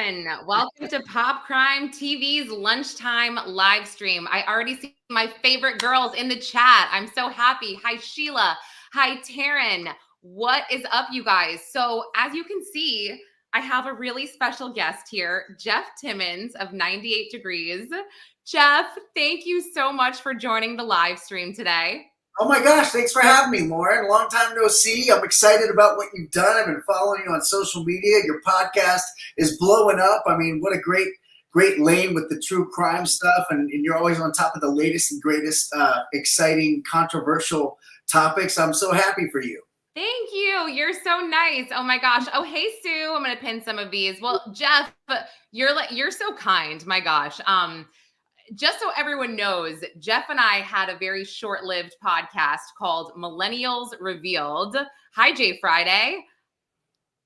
everyone. Welcome to Pop Crime TV's lunchtime live stream. I already see my favorite girls in the chat. I'm so happy. Hi, Sheila. Hi, Taryn. What is up, you guys? So as you can see, I have a really special guest here, Jeff Timmons of 98 Degrees. Jeff, thank you so much for joining the live stream today. Oh my gosh, thanks for having me, Lauren. Long time no see. I'm excited about what you've done. I've been following you on social media. Your podcast is blowing up. I mean, what a great lane with the true crime stuff. And you're always on top of the latest and greatest exciting, controversial topics. I'm so happy for you. Thank you. You're so nice. Oh my gosh. Oh, hey, Sue. I'm going to pin some of these. Well, Jeff, you're so kind. My gosh. Just so everyone knows, Jeff and I had a very short-lived podcast called Millennials Revealed. Hi, Jay Friday.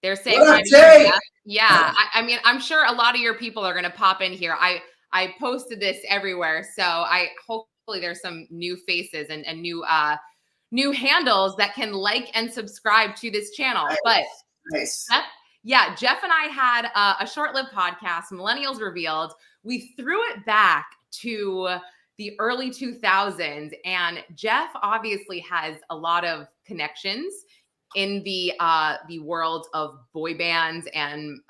They're saying hi to you, Jeff. Yeah, I mean, I'm sure a lot of your people are going to pop in here. I posted this everywhere, so hopefully there's some new faces and new handles that can like and subscribe to this channel. Nice. Jeff and I had a short-lived podcast, Millennials Revealed. We threw it back to the early 2000s, and Jeff obviously has a lot of connections in the world of boy bands and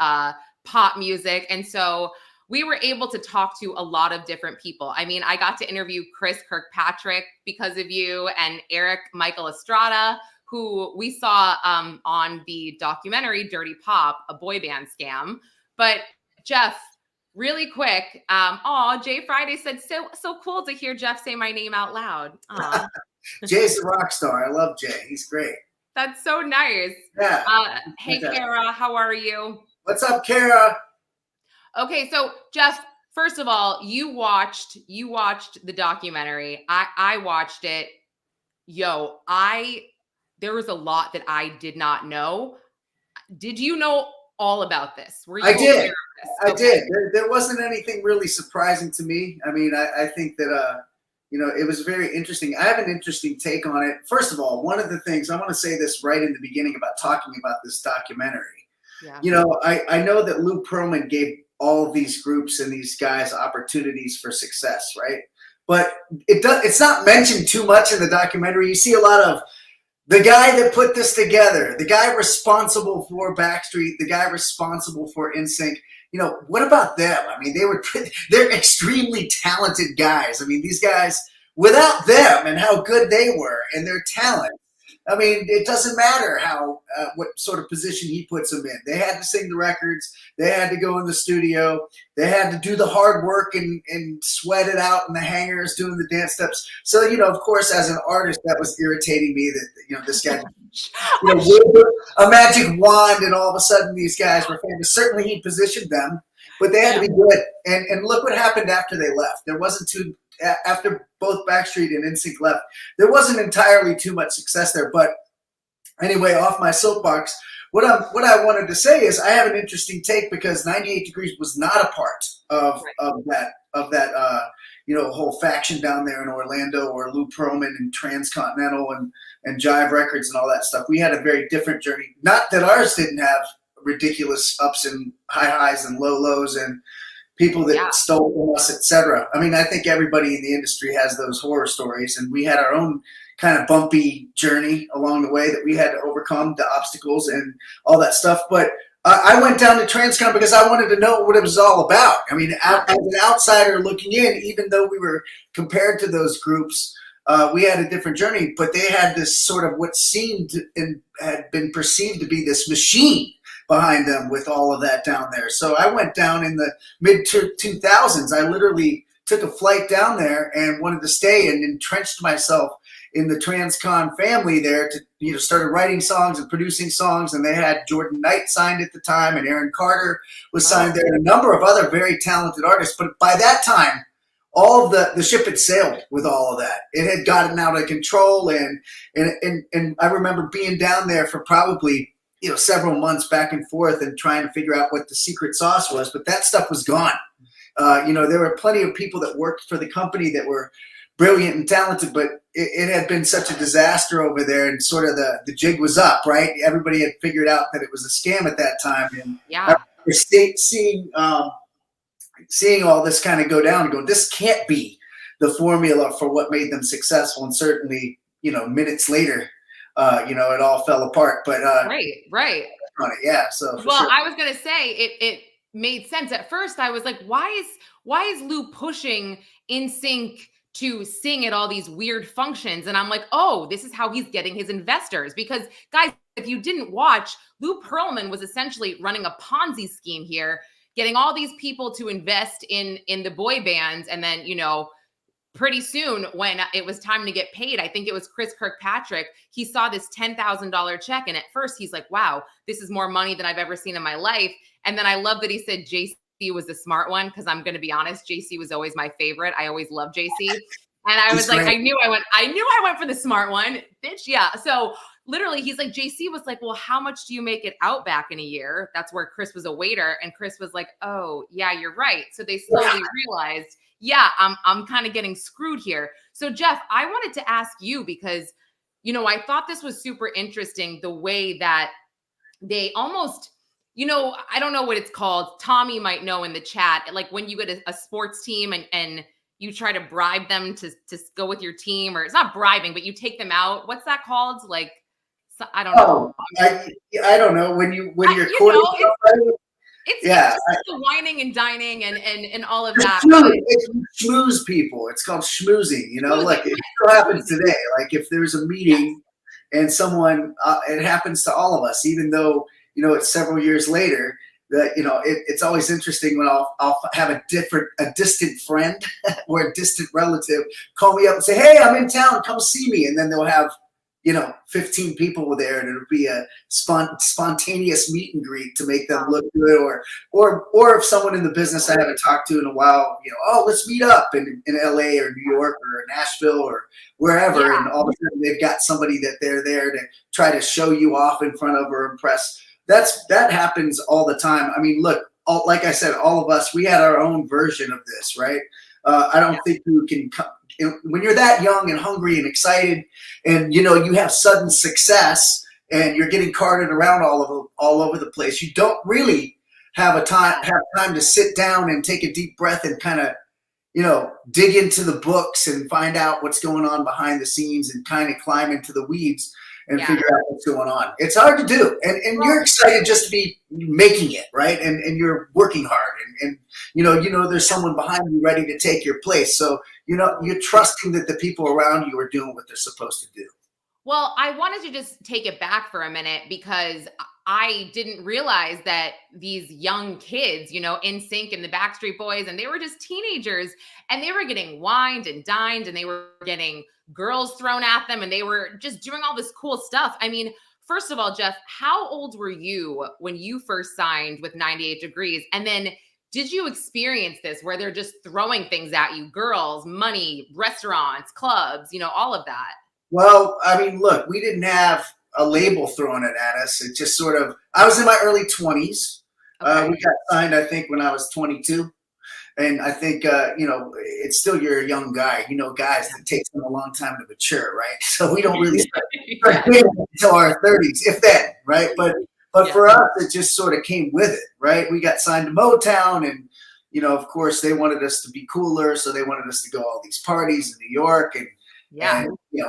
pop music, and so we were able to talk to a lot of different people. I mean, I got to interview Chris Kirkpatrick because of you, and Eric Michael Estrada, who we saw on the documentary Dirty Pop, a boy band scam. But Jeff, really quick, Jay Friday said, so cool to hear Jeff say my name out loud. Jay's a rock star. I love Jay. He's great. That's so nice. Yeah. Hey, Kara, how are you? What's up, Kara? Okay, so Jeff, first of all, you watched the documentary. I watched it. There was a lot that I did not know. Did you know all about this? Were you aware of this? I did. There wasn't anything really surprising to me. I mean, I think that, it was very interesting. I have an interesting take on it. First of all, one of the things, I want to say this right in the beginning about talking about this documentary. Yeah. I know that Lou Pearlman gave all of these groups and these guys opportunities for success, right? But it's not mentioned too much in the documentary. You see a lot of the guy that put this together, the guy responsible for Backstreet, the guy responsible for NSYNC. What about them? I mean, they're extremely talented guys. I mean, these guys, without them and how good they were and their talent, I mean, it doesn't matter what sort of position he puts them in. They had to sing the records. They had to go in the studio. They had to do the hard work and sweat it out in the hangars doing the dance steps. So, of course, as an artist, that was irritating me that, this guy, waved a magic wand and all of a sudden these guys were famous. Certainly he positioned them, but they had to be good. And look what happened after they left. There wasn't after both Backstreet and NSYNC left, there wasn't entirely too much success there. But anyway, off my soapbox, what I wanted to say is I have an interesting take because 98 Degrees was not a part of that whole faction down there in Orlando or Lou Pearlman and Transcontinental and Jive Records and all that stuff. We had a very different journey. Not that ours didn't have ridiculous ups and high highs and low lows and people that stole from us, etc. I mean, I think everybody in the industry has those horror stories, and we had our own kind of bumpy journey along the way that we had to overcome, the obstacles and all that stuff. But I went down to Transcon because I wanted to know what it was all about. I mean, as an outsider looking in, even though we were compared to those groups, we had a different journey, but they had this sort of what seemed and had been perceived to be this machine behind them with all of that down there. So I went down in the mid-2000s. I literally took a flight down there and wanted to stay and entrenched myself in the Transcon family there to, started writing songs and producing songs. And they had Jordan Knight signed at the time, and Aaron Carter was signed there, and a number of other very talented artists. But by that time, all of the ship had sailed with all of that. It had gotten out of control. And I remember being down there for probably, several months back and forth and trying to figure out what the secret sauce was, but that stuff was gone. There were plenty of people that worked for the company that were brilliant and talented, but it had been such a disaster over there, and sort of the jig was up, right? Everybody had figured out that it was a scam at that time. And seeing all this kind of go down and go, this can't be the formula for what made them successful. And certainly, minutes later, it all fell apart. But right. Yeah. So well, sure. I was gonna say it made sense. At first, I was like, why is Lou pushing NSYNC to sing at all these weird functions? And I'm like, oh, this is how he's getting his investors. Because guys, if you didn't watch, Lou Pearlman was essentially running a Ponzi scheme here, getting all these people to invest in the boy bands. And then, pretty soon when it was time to get paid, I think it was Chris Kirkpatrick, he saw this $10,000 check. And at first he's like, wow, this is more money than I've ever seen in my life. And then I love that he said JC was the smart one, because I'm going to be honest, JC was always my favorite. I always loved JC. And I was like, I knew I went for the smart one, bitch. Yeah. So literally he's like, JC was like, well, how much do you make it Outback in a year? That's where Chris was a waiter. And Chris was like, oh yeah, you're right. So they slowly realized, yeah, I'm kind of getting screwed here. So Jeff, I wanted to ask you, because, I thought this was super interesting, the way that they almost, I don't know what it's called. Tommy might know in the chat, like when you get a sports team and you try to bribe them to go with your team, or it's not bribing, but you take them out. What's that called? Like, I don't know. I don't know. When you're courting somebody. It's just the whining and dining and all of that. It's schmooze people. It's called schmoozing. Like it still happens today. Like if there's a meeting and someone, it happens to all of us, even though it's several years later. That it's always interesting when I'll have a distant friend or a distant relative call me up and say, "Hey, I'm in town. Come see me," and then they'll have 15 people there, and it'll be a spontaneous meet and greet to make them look good, or if someone in the business I haven't talked to in a while, oh, let's meet up in LA or New York or Nashville or wherever, and all of a sudden they've got somebody that they're there to try to show you off in front of or impress. That happens all the time. I mean, look, like I said, all of us, we had our own version of this, right? I don't think you can when you're that young and hungry and excited, and you have sudden success, and you're getting carted around all over the place. You don't really have time to sit down and take a deep breath and kind of dig into the books and find out what's going on behind the scenes and kind of climb into the weeds and figure out what's going on. It's hard to do, and you're excited just to be making it, right? And you're working hard, and there's someone behind you ready to take your place. So you're trusting that the people around you are doing what they're supposed to do. Well, I wanted to just take it back for a minute, because I didn't realize that these young kids, NSYNC and the Backstreet Boys, and they were just teenagers, and they were getting wined and dined, and they were getting girls thrown at them, and they were just doing all this cool stuff. I mean, first of all, Jeff, how old were you when you first signed with 98 Degrees? And then did you experience this where they're just throwing things at you, girls, money, restaurants, clubs, all of that? Well, I mean, look, we didn't have a label throwing it at us. It just sort of, I was in my early 20s. Okay. We got signed, I think, when I was 22. And I think, it's still, you're a young guy. Guys, it takes them a long time to mature, right? So we don't really start until our 30s, if then, right? But for us, it just sort of came with it, right? We got signed to Motown, and, of course, they wanted us to be cooler. So they wanted us to go all these parties in New York, and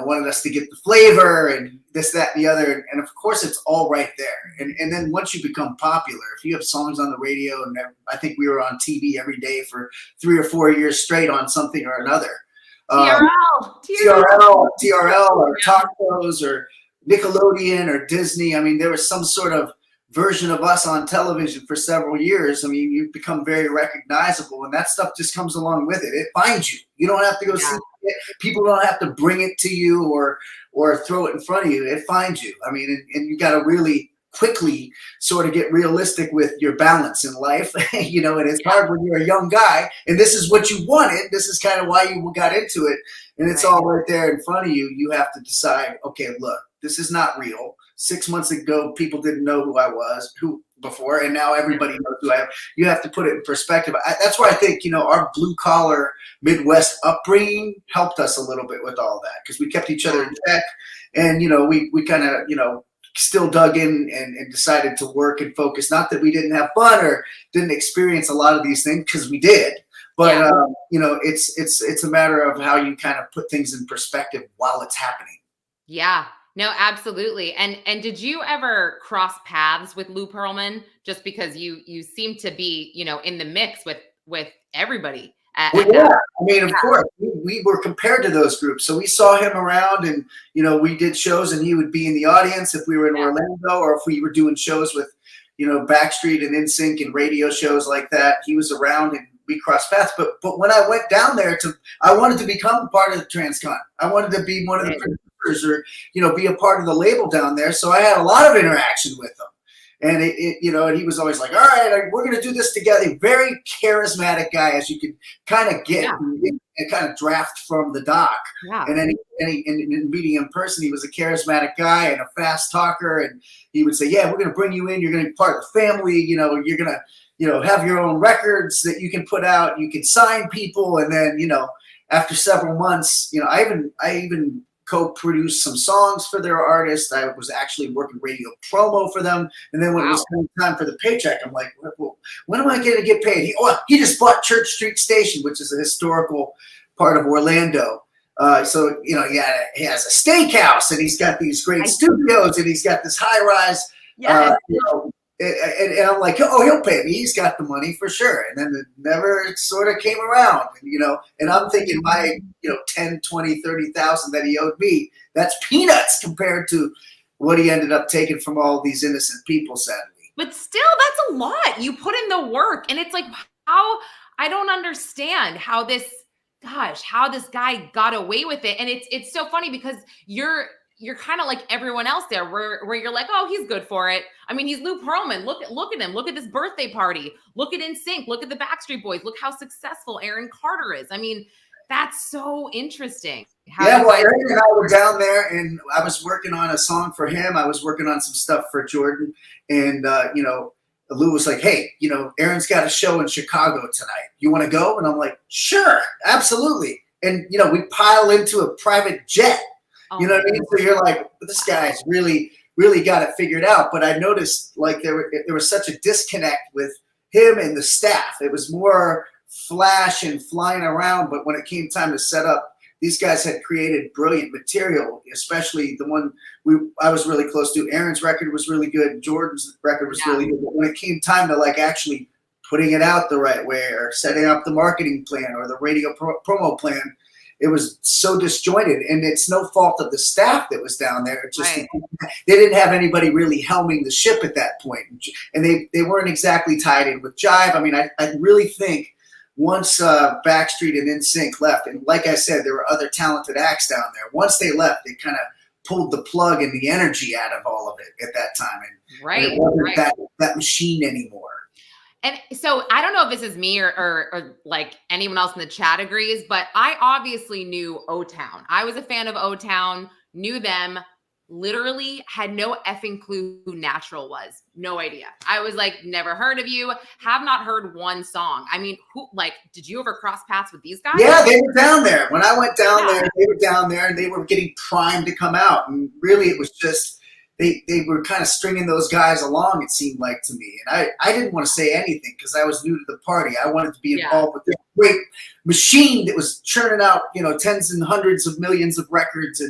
wanted us to get the flavor and this, that, and the other. And of course, it's all right there. And then once you become popular, if you have songs on the radio, and I think we were on TV every day for 3 or 4 years straight on something or another. TRL or talk shows or Nickelodeon or Disney. I mean, there was some sort of version of us on television for several years. I mean, you become very recognizable, and that stuff just comes along with it. It finds you. You don't have to go see it. People don't have to bring it to you or throw it in front of you. It finds you. I mean, and you got to really quickly sort of get realistic with your balance in life, and it's hard when you're a young guy, and this is what you wanted. This is kind of why you got into it, and it's all right there in front of you. You have to decide, okay, look, this is not real. 6 months ago, people didn't know who I was before, and now everybody knows who I am. You have to put it in perspective. That's why I think, our blue collar Midwest upbringing helped us a little bit with all that, because we kept each other in check, and, we kind of, still dug in and decided to work and focus. Not that we didn't have fun or didn't experience a lot of these things, because we did. But you know, it's a matter of how you kind of put things in perspective while it's happening. Yeah. No, absolutely. And did you ever cross paths with Lou Pearlman? Just because you seem to be, you know, in the mix with everybody. Well, yeah, I mean, of course, we were compared to those groups. So we saw him around, and you know, we did shows, and he would be in the audience if we were in Orlando, or if we were doing shows with, you know, Backstreet and NSYNC and radio shows like that. He was around, and we crossed paths. But when I went down there I wanted to become part of the Transcon. I wanted to be one of the producers, or you know, be a part of the label down there. So I had a lot of interaction with him. And you know, and he was always like, all right, we're going to do this together. Very charismatic guy, as you could kind of get and kind of draft from the doc. Yeah. And then in meeting him in person, he was a charismatic guy and a fast talker. And he would say, yeah, we're going to bring you in. You're going to be part of the family. You know, you're going to, you know, have your own records that you can put out. You can sign people. And then, you know, after several months, you know, I even co-produced some songs for their artists. I was actually working radio promo for them. And then when it was time for the paycheck, I'm like, well, when am I going to get paid? He just bought Church Street Station, which is a historical part of Orlando. So, you know, he has a steakhouse, and he's got these great studios, and he's got this high-rise, you know, and I'm like, oh, he'll pay me. He's got the money for sure. And then it never sort of came around, you know. And I'm thinking my, you know, 10, 20, 30,000 that he owed me, that's peanuts compared to what he ended up taking from all these innocent people, sadly. But still, that's a lot. You put in the work, and it's like, I don't understand how this guy got away with it. And it's so funny because you're kind of like everyone else there, where you're like, oh, he's good for it. I mean, he's Lou Pearlman. Look at him. Look at this birthday party. Look at NSYNC. Look at the Backstreet Boys. Look how successful Aaron Carter is. I mean, that's so interesting. Well, Aaron and I were down there, and I was working on a song for him. I was working on some stuff for Jordan, and you know, Lou was like, hey, you know, Aaron's got a show in Chicago tonight. You want to go? And I'm like, sure, absolutely. And you know, we pile into a private jet. You know what I mean? So you're like, this guy's really, really got it figured out. But I noticed like there was such a disconnect with him and the staff. It was more flash and flying around. But when it came time to set up, these guys had created brilliant material, especially the one I was really close to. Aaron's record was really good. Jordan's record was really good. But when it came time to like actually putting it out the right way, or setting up the marketing plan or the radio promo plan, it was so disjointed, and it's no fault of the staff that was down there. It's just they didn't have anybody really helming the ship at that point, and they weren't exactly tied in with Jive. I mean, I really think once Backstreet and NSYNC left, and like I said, there were other talented acts down there. Once they left, they kind of pulled the plug and the energy out of all of it at that time, and it wasn't that machine anymore. And so I don't know if this is me or like anyone else in the chat agrees, but I obviously knew O-Town. I was a fan of O-Town, knew them, literally had no effing clue who Natural was. No idea. I was like, never heard of you, have not heard one song. I mean, did you ever cross paths with these guys? Yeah, they were down there. When I went down there, they were down there, and they were getting primed to come out. And really it was just, they were kind of stringing those guys along, it seemed like to me. And I didn't want to say anything because I was new to the party. I wanted to be involved with this great machine that was churning out, you know, tens and hundreds of millions of records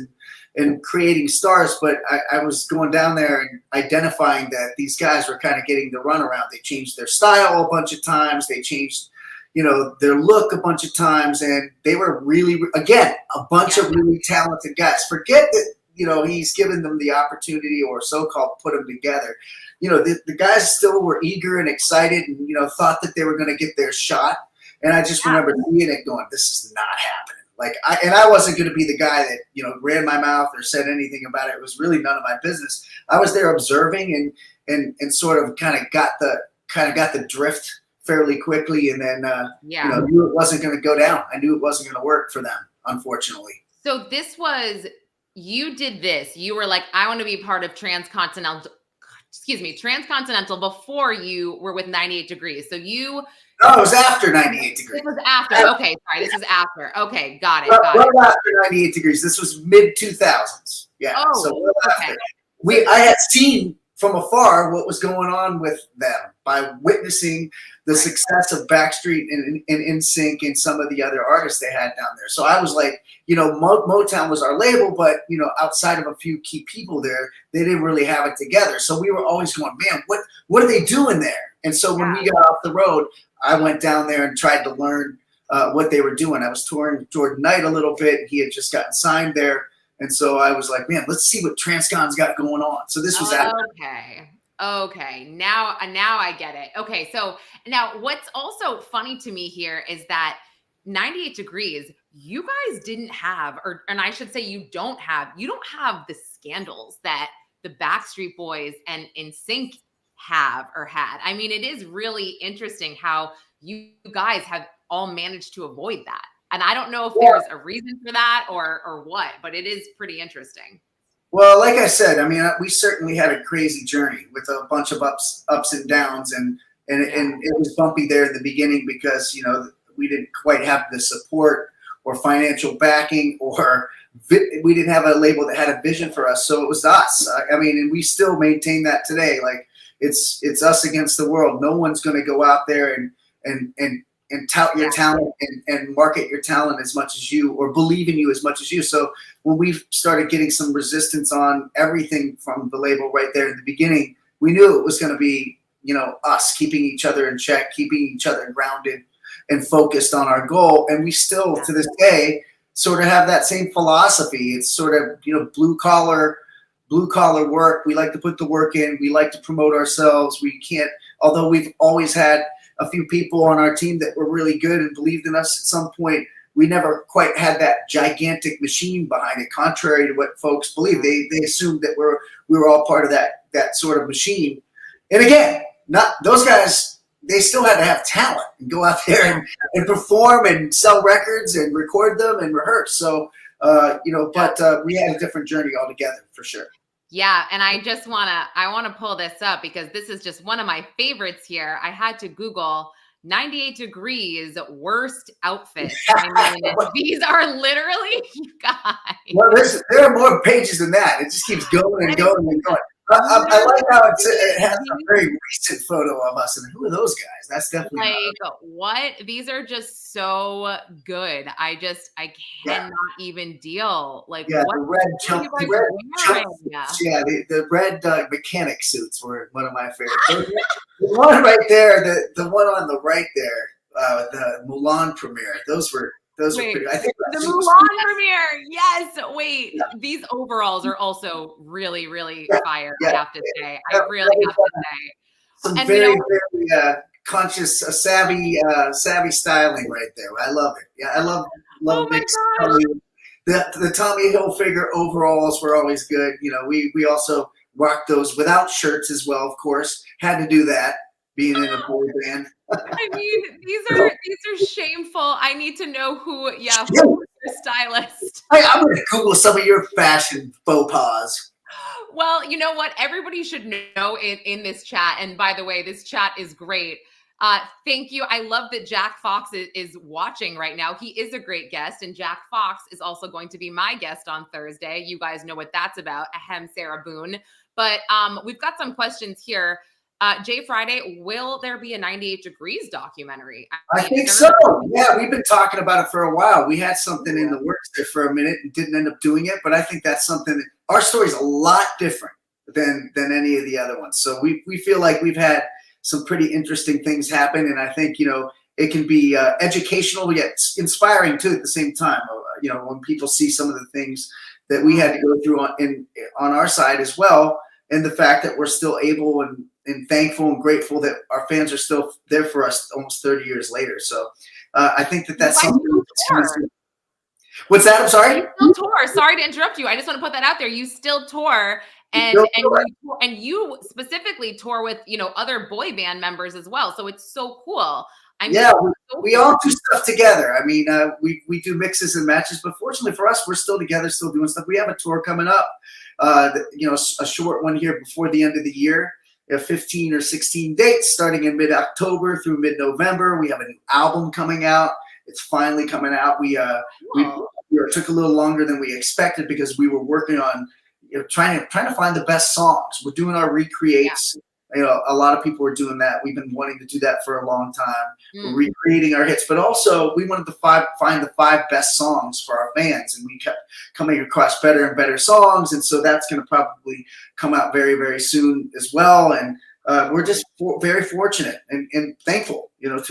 and creating stars. But I was going down there and identifying that these guys were kind of getting the runaround. They changed their style a bunch of times. They changed, you know, their look a bunch of times. And they were really, again, a bunch of really talented guys. Forget that, you know, he's given them the opportunity, or so-called put them together. You know, the guys still were eager and excited, and, you know, thought that they were going to get their shot. And I just remember seeing it going, this is not happening. Like, I wasn't going to be the guy that, you know, ran my mouth or said anything about it. It was really none of my business. I was there observing and sort of kind of got the drift fairly quickly. And then, you know, knew it wasn't going to go down. I knew it wasn't going to work for them, unfortunately. So you did this. You were like, I want to be part of Transcontinental before you were with 98 Degrees. So No, it was after 98 Degrees. It was after. Okay, sorry. This is after. Okay, got it. Right after 98 Degrees. This was mid-2000s. Yeah. Oh, so okay. I had seen from afar what was going on with them by witnessing the success of Backstreet and NSYNC and some of the other artists they had down there. So I was like, Motown was our label, but outside of a few key people there, they didn't really have it together. So we were always going, man, what are they doing there? And so when we got off the road, I went down there and tried to learn what they were doing. I was touring Jordan Knight a little bit. He had just gotten signed there. And so I was like, man, let's see what Transcon's got going on. So this was Okay. Now I get it. Okay. So now what's also funny to me here is that 98 Degrees, you guys didn't have, and I should say you don't have the scandals that the Backstreet Boys and NSYNC have or had. I mean, it is really interesting how you guys have all managed to avoid that. And I don't know if there's a reason for that or what, but it is pretty interesting. Well, like I said, I mean, we certainly had a crazy journey with a bunch of ups and downs, and it was bumpy there in the beginning because we didn't quite have the support or financial backing, or we didn't have a label that had a vision for us. So it was us. I mean, and we still maintain that today. Like it's us against the world. No one's going to go out there and tout your talent and market your talent as much as you, or believe in you as much as you. So when we started getting some resistance on everything from the label right there in the beginning, we knew it was going to be, us keeping each other in check, keeping each other grounded and focused on our goal. And we still, to this day, sort of have that same philosophy. It's sort of, blue collar work. We like to put the work in. We like to promote ourselves. We can't, although we've always had a few people on our team that were really good and believed in us at some point, we never quite had that gigantic machine behind it, contrary to what folks believe. They assumed that we were all part of that sort of machine. And again, not those guys, they still had to have talent and go out there and perform and sell records and record them and rehearse. So, but we had a different journey altogether for sure. Yeah. And I want to pull this up because this is just one of my favorites here. I had to Google 98 Degrees worst outfits. I mean, these are literally, you guys. Well, there are more pages than that. It just keeps going and going and going. I like how it has a very recent photo of us. And who are those guys? That's definitely what? These are just so good. I cannot even deal. What the red mechanic suits were one of my favorites. The one right there, the one on the right there, the Mulan premiere. Those were pretty. I think the Mulan premiere. Yes. Wait. Yeah. These overalls are also really, really fire. I have to say. I really have to say. Some very conscious, savvy styling right there. I love it. Yeah, I love mixed. The Tommy Hilfiger overalls were always good. We also rocked those without shirts as well. Of course, had to do that. Being in a boy band. I mean, these are shameful. I need to know who's your stylist. I'm going to Google some of your fashion faux pas. Well, you know what? Everybody should know in this chat. And by the way, this chat is great. Thank you. I love that Jack Fox is watching right now. He is a great guest. And Jack Fox is also going to be my guest on Thursday. You guys know what that's about. Ahem, Sarah Boone. But we've got some questions here. Jay Friday, will there be a 98 Degrees documentary? I think so. Yeah, we've been talking about it for a while. We had something in the works there for a minute and didn't end up doing it. But I think that's something that our story's a lot different than any of the other ones. So we feel like we've had some pretty interesting things happen. And I think, it can be educational yet inspiring too at the same time. When people see some of the things that we had to go through on our side as well. And the fact that we're still able and thankful and grateful that our fans are still there for us almost 30 years later. So I think that's something. What's that? I'm sorry? You still tour. Sorry to interrupt you. I just want to put that out there. You still tour. And you specifically tour with, other boy band members as well. So it's so cool. We all do stuff together. I mean, we do mixes and matches, but fortunately for us, we're still together, still doing stuff. We have a tour coming up, a short one here before the end of the year. We have 15 or 16 dates starting in mid-October through mid-November. We have a new album coming out. It's finally coming out. We took a little longer than we expected because we were working on trying to find the best songs. We're doing our recreates. A lot of people are doing that. We've been wanting to do that for a long time. We're recreating our hits, but also we wanted to find the 5 best songs for our fans, and we kept coming across better and better songs. And so that's going to probably come out very, very soon as well. And we're just very fortunate and thankful, it's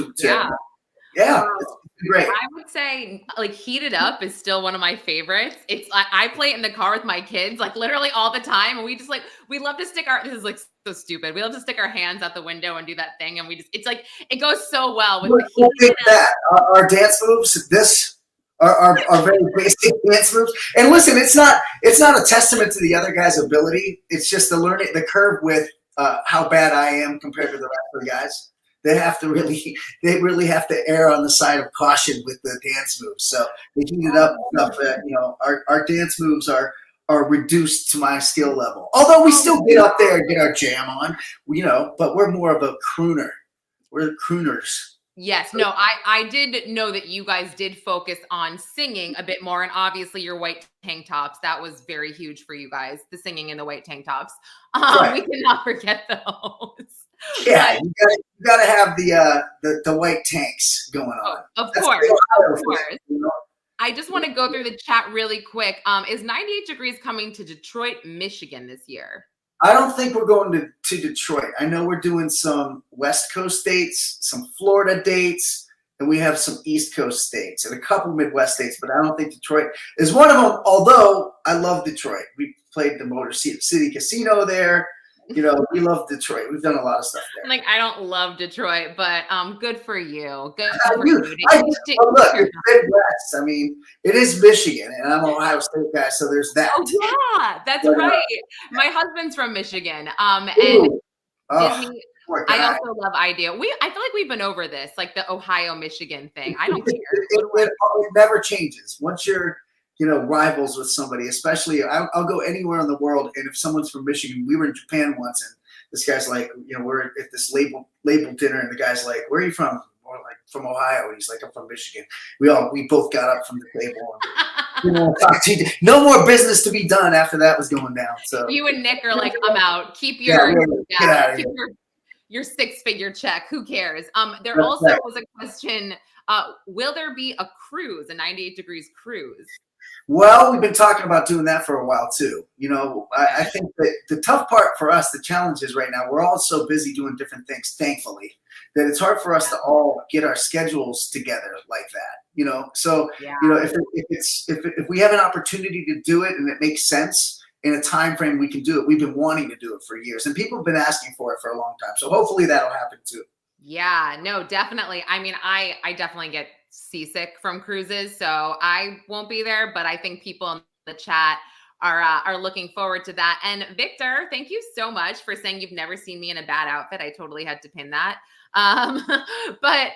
great. I would say like Heat It Up is still one of my favorites. I play it in the car with my kids, like literally all the time. And we love to stick this is like so stupid. We love to stick our hands out the window and do that thing. And it's like, it goes so well with our dance moves. Our very basic dance moves. And listen, it's not a testament to the other guy's ability. It's just the curve with how bad I am compared to the rest of the guys. They really have to err on the side of caution with the dance moves. So they Heat It Up stuff. Our dance moves are reduced to my skill level. Although we still get up there and get our jam on, but we're more of a crooner. We're crooners. Yes, no, I did know that you guys did focus on singing a bit more, and obviously your white tank tops, that was very huge for you guys, the singing in the white tank tops. Right. We cannot forget those. Yeah, you gotta have the white tanks going on. Of course. I just want to go through the chat really quick. Is 98 Degrees coming to Detroit, Michigan this year? I don't think we're going to Detroit. I know we're doing some West Coast dates, some Florida dates, and we have some East Coast states and a couple Midwest states, but I don't think Detroit is one of them, although I love Detroit. We played the Motor City Casino there. We love Detroit. We've done a lot of stuff there. Like, I don't love Detroit, but good for you. Good for you. Look, it's Midwest. I mean, it is Michigan, and I'm an Ohio State guy, so there's that. Oh, yeah, that's right. My husband's from Michigan. And Disney. I also love Idea. I feel like we've been over this, like the Ohio-Michigan thing. I don't care. It never changes. Once you're rivals with somebody, especially I'll go anywhere in the world. And if someone's from Michigan, we were in Japan once, and this guy's like, we're at this label dinner, and the guy's like, where are you from? Or like, from Ohio. And he's like, I'm from Michigan. We both got up from the table. And, no more business to be done after that was going down. So you and Nick are like, I'm out. Keep your 6-figure check. Who cares? There also was a question. Will there be a cruise, a 98 Degrees cruise? Well, we've been talking about doing that for a while too. I think that the tough part for us, the challenge is right now, we're all so busy doing different things, thankfully, that it's hard for us to all get our schedules together like that. So, if we have an opportunity to do it and it makes sense in a time frame, we can do it. We've been wanting to do it for years, and people have been asking for it for a long time. So hopefully that'll happen too. Yeah, no, definitely. I mean, I definitely get seasick from cruises, so I won't be there, but I think people in the chat are looking forward to that. And Victor, thank you so much for saying you've never seen me in a bad outfit. I totally had to pin that. But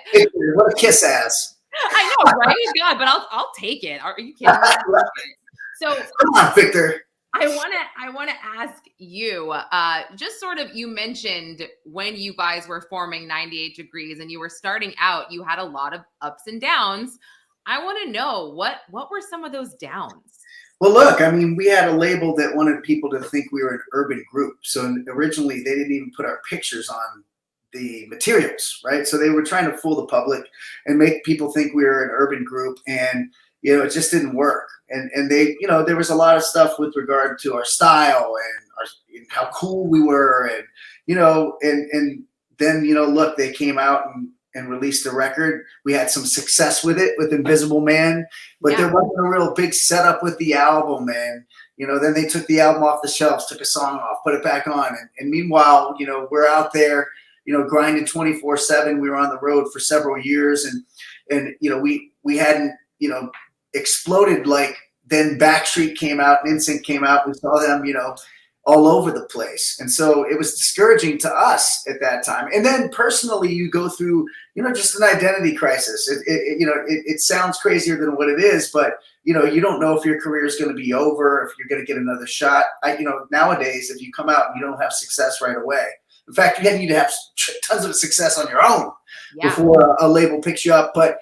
what a kiss ass. I know, right? God, but I'll take it. Are you kidding me? So come on, Victor. I want to ask you, just sort of, you mentioned when you guys were forming 98 Degrees and you were starting out, you had a lot of ups and downs. I want to know what were some of those downs? Well, look, I mean, we had a label that wanted people to think we were an urban group. So originally they didn't even put our pictures on the materials, right? So they were trying to fool the public and make people think we were an urban group, and it just didn't work. And they, there was a lot of stuff with regard to our style and how cool we were, and then look, they came out and released a record. We had some success with it, with Invisible Man, but there wasn't a real big setup with the album. And then they took the album off the shelves, took a song off, put it back on, and meanwhile, we're out there, grinding 24/7. We were on the road for several years, and we hadn't exploded like then Backstreet came out and NSYNC came out. We saw them, all over the place. And so it was discouraging to us at that time. And then personally, you go through, just an identity crisis. It sounds crazier than what it is, but, you don't know if your career is going to be over, if you're going to get another shot. Nowadays, if you come out and you don't have success right away, in fact, you need to have tons of success on your own before a label picks you up. But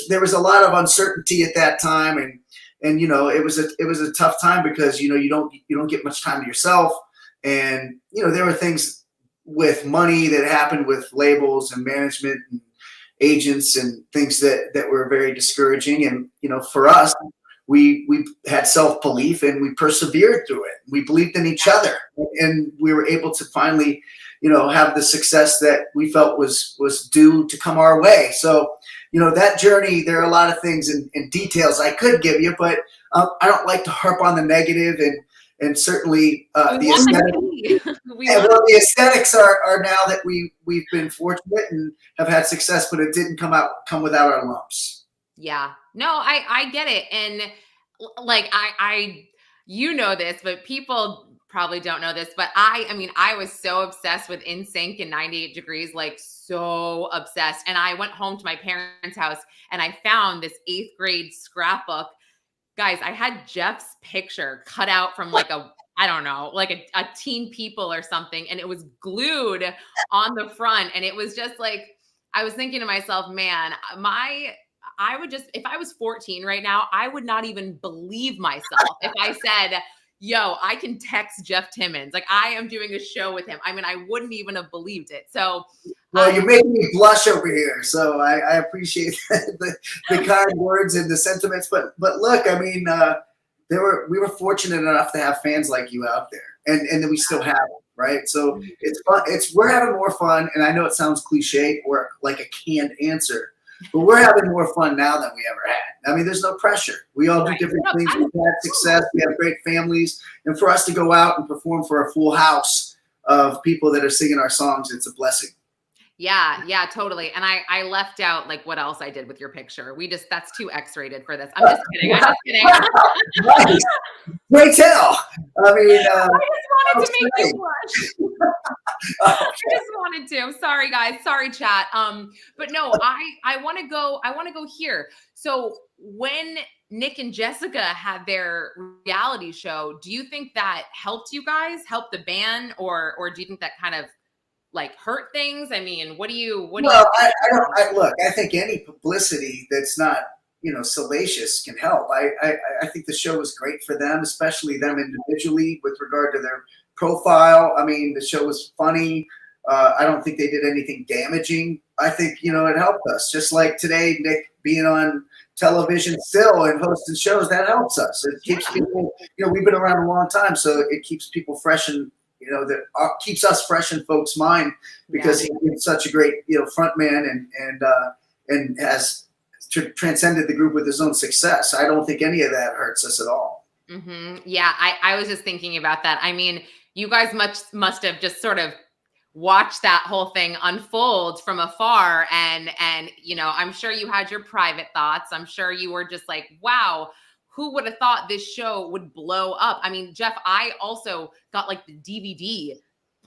there was a lot of uncertainty at that time. you know, it was a tough time because, you know, you don't get much time to yourself. And, you know, there were things with money that happened with labels and management and agents and things that were very discouraging. And, you know, for us, we had self-belief and we persevered through it. We believed in each other, and we were able to finally, you know, have the success that we felt was due to come our way. So, you know, that journey, there are a lot of things and details I could give you, but I don't like to harp on the negative, and certainly the aesthetics are now that we've been fortunate and have had success, but it didn't come without our lumps. Yeah, no, I get it. And like, you know this, but people probably don't know this, but I mean, I was so obsessed with NSYNC and 98 Degrees, like so obsessed. And I went home to my parents' house and I found this 8th grade scrapbook. Guys, I had Jeff's picture cut out from like I don't know, like a Teen People or something. And it was glued on the front. And it was just like, I was thinking to myself, man, I would just, if I was 14 right now, I would not even believe myself if I said, yo, I can text Jeff Timmons. Like, I am doing a show with him. I mean, I wouldn't even have believed it. So, well, you're making me blush over here. So I appreciate the kind words and the sentiments. But look, I mean, we were fortunate enough to have fans like you out there, and then we still have them, right? So it's fun. We're having more fun, and I know it sounds cliche or like a canned answer, but we're having more fun now than we ever had. I mean, there's no pressure. We all do different things. We've had success. We have great families. And for us to go out and perform for a full house of people that are singing our songs, it's a blessing. Yeah, totally. And I left out like what else I did with your picture. That's too X-rated for this. I'm just kidding. Nice. Great tell. I mean, I just wanted to make you blush. I just wanted to. Sorry, guys. Sorry, chat. But no, I want to go here. So when Nick and Jessica had their reality show, do you think that helped you guys, helped the band, or do you think that kind of like hurt things? I mean, what do you look, I think any publicity that's not, you know, salacious can help. I think the show was great for them, especially them individually with regard to their profile. I mean, the show was funny. I don't think they did anything damaging. I think, you know, it helped us. Just like today, Nick being on television still and hosting shows, that helps us. It keeps people, you know, we've been around a long time, so it keeps people fresh, and you know, that keeps us fresh in folks' mind because he's such a great, you know, front man and has transcended the group with his own success. I don't think any of that hurts us at all. Mm-hmm. Yeah, I was just thinking about that. I mean, you guys must have just sort of watched that whole thing unfold from afar, and you know, I'm sure you had your private thoughts. I'm sure you were just like, wow, who would have thought this show would blow up? I mean, Jeff, I also got like the DVD,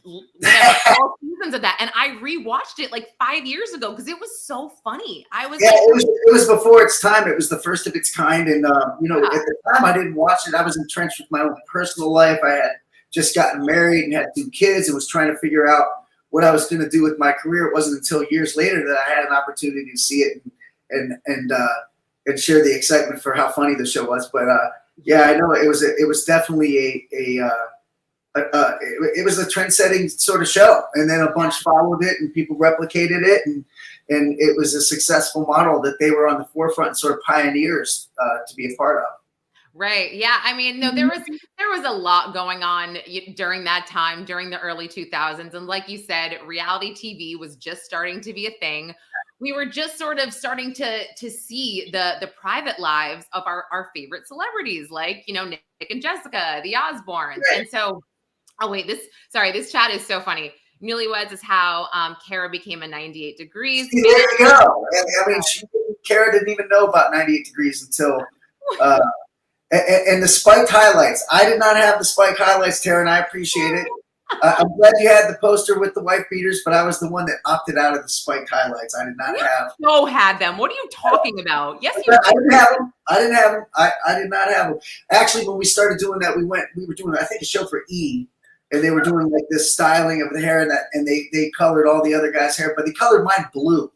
all seasons of that, and I rewatched it like 5 years ago because it was so funny. It was before its time. It was the first of its kind, and you know, at the time I didn't watch it. I was entrenched with my own personal life. I had just gotten married and had 2 kids and was trying to figure out what I was going to do with my career. It wasn't until years later that I had an opportunity to see it and share the excitement for how funny the show was. But yeah, I know it was definitely it was a trend-setting sort of show, and then a bunch followed it, and people replicated it, and it was a successful model that they were on the forefront and sort of pioneers to be a part of. Right. Yeah. I mean, no, there was a lot going on during that time, during the early 2000s. And like you said, reality TV was just starting to be a thing. We were just sort of starting to see the private lives of our favorite celebrities, like, you know, Nick and Jessica, the Osbournes. Right. And so, this chat is so funny. Newlyweds is how Kara became a 98 Degrees. See, there you go. I mean, Kara didn't even know about 98 Degrees until and the spiked highlights. I did not have the spiked highlights, Tara, and I appreciate it. I'm glad you had the poster with the wife beaters, but I was the one that opted out of the spiked highlights. I did not have. No, had them. What are you talking about? Yes, you I didn't have them. I did not have them. Actually, when we started doing that, we were doing, I think, a show for E! And they were doing like this styling of the hair, and they colored all the other guys' hair, but they colored mine blue.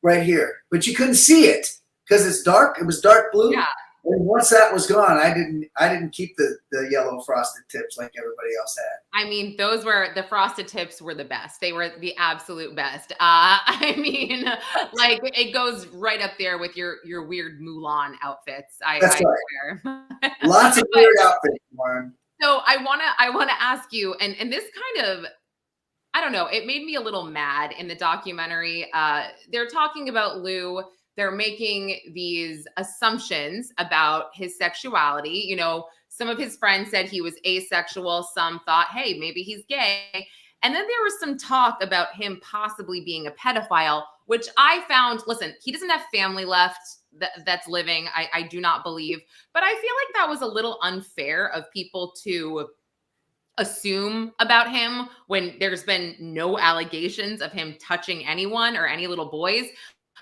Right here. But you couldn't see it because it's dark. It was dark blue. Yeah. And once that was gone, I didn't keep the yellow frosted tips like everybody else had. I mean, the frosted tips were the best. They were the absolute best. I mean, like it goes right up there with your weird Mulan outfits. That's I right. swear. Lots of weird outfits, Warren. So I wanna ask you, and this kind of, I don't know, it made me a little mad in the documentary. They're talking about Lou. They're making these assumptions about his sexuality. You know, some of his friends said he was asexual. Some thought, hey, maybe he's gay. And then there was some talk about him possibly being a pedophile, which I found, listen, he doesn't have family left that's living. I do not believe. But I feel like that was a little unfair of people to assume about him when there's been no allegations of him touching anyone or any little boys.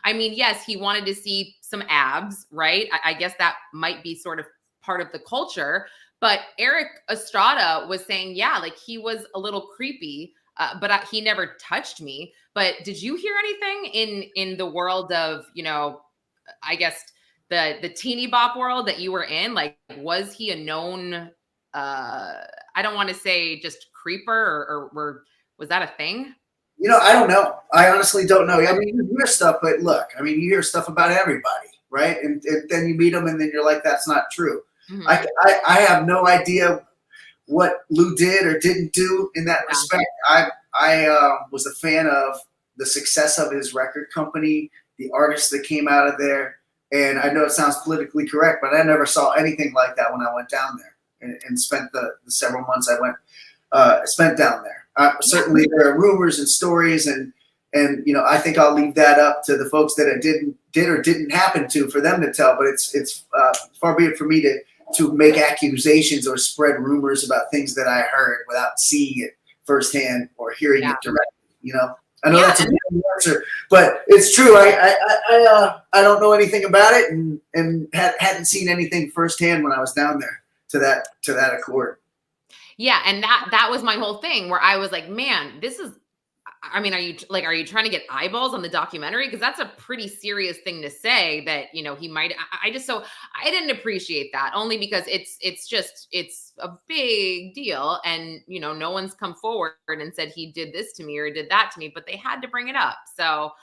I mean, yes, he wanted to see some abs, right? I guess that might be sort of part of the culture. But Eric Estrada was saying, yeah, like he was a little creepy, but he never touched me. But did you hear anything in the world of, you know, I guess the teeny bop world that you were in? Like, was he a known, I don't want to say just creeper, or was that a thing? You know, I don't know. I honestly don't know. I mean, you hear stuff, but look, I mean, you hear stuff about everybody, right? And then you meet them, and then you're like, that's not true. Mhm. I have no idea what Lou did or didn't do in that respect. I was a fan of the success of his record company, the artists that came out of there. And I know it sounds politically correct, but I never saw anything like that when I went down there and spent the several months I spent down there. Certainly there are rumors and stories, and you know, I think I'll leave that up to the folks that it did or didn't happen to for them to tell. But it's far be it for me to make accusations or spread rumors about things that I heard without seeing it firsthand or hearing it directly. You know, I know that's a big answer, but it's true. I don't know anything about it, and hadn't seen anything firsthand when I was down there to that accord. Yeah, and that was my whole thing where I was like, man, this is, I mean, are you trying to get eyeballs on the documentary? Because that's a pretty serious thing to say that, you know, he might, I didn't appreciate that, only because it's a big deal. And, you know, no one's come forward and said he did this to me or did that to me, but they had to bring it up. So,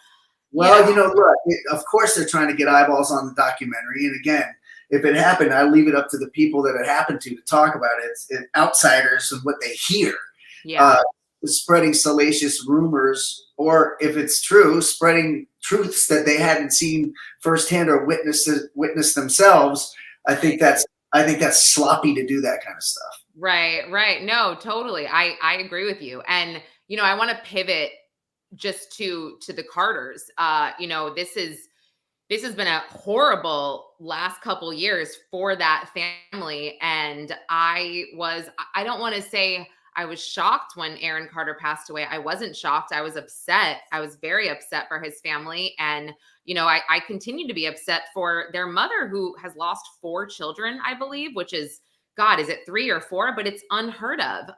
well, you know, look, of course they're trying to get eyeballs on the documentary. And again, if it happened, I leave it up to the people that it happened to talk about it. It's outsiders and what they hear. yeah. Spreading salacious rumors, or if it's true, spreading truths that they hadn't seen firsthand or witnessed themselves. I think that's sloppy to do that kind of stuff. Right. No, totally. I agree with you. And, you know, I want to pivot just to the Carters. You know, this has been a horrible last couple years for that family. And I don't want to say I was shocked when Aaron Carter passed away. I wasn't shocked. I was upset. I was very upset for his family. And, you know, I continue to be upset for their mother, who has lost 4 children, I believe, which is, God, is it 3 or 4? But it's unheard of.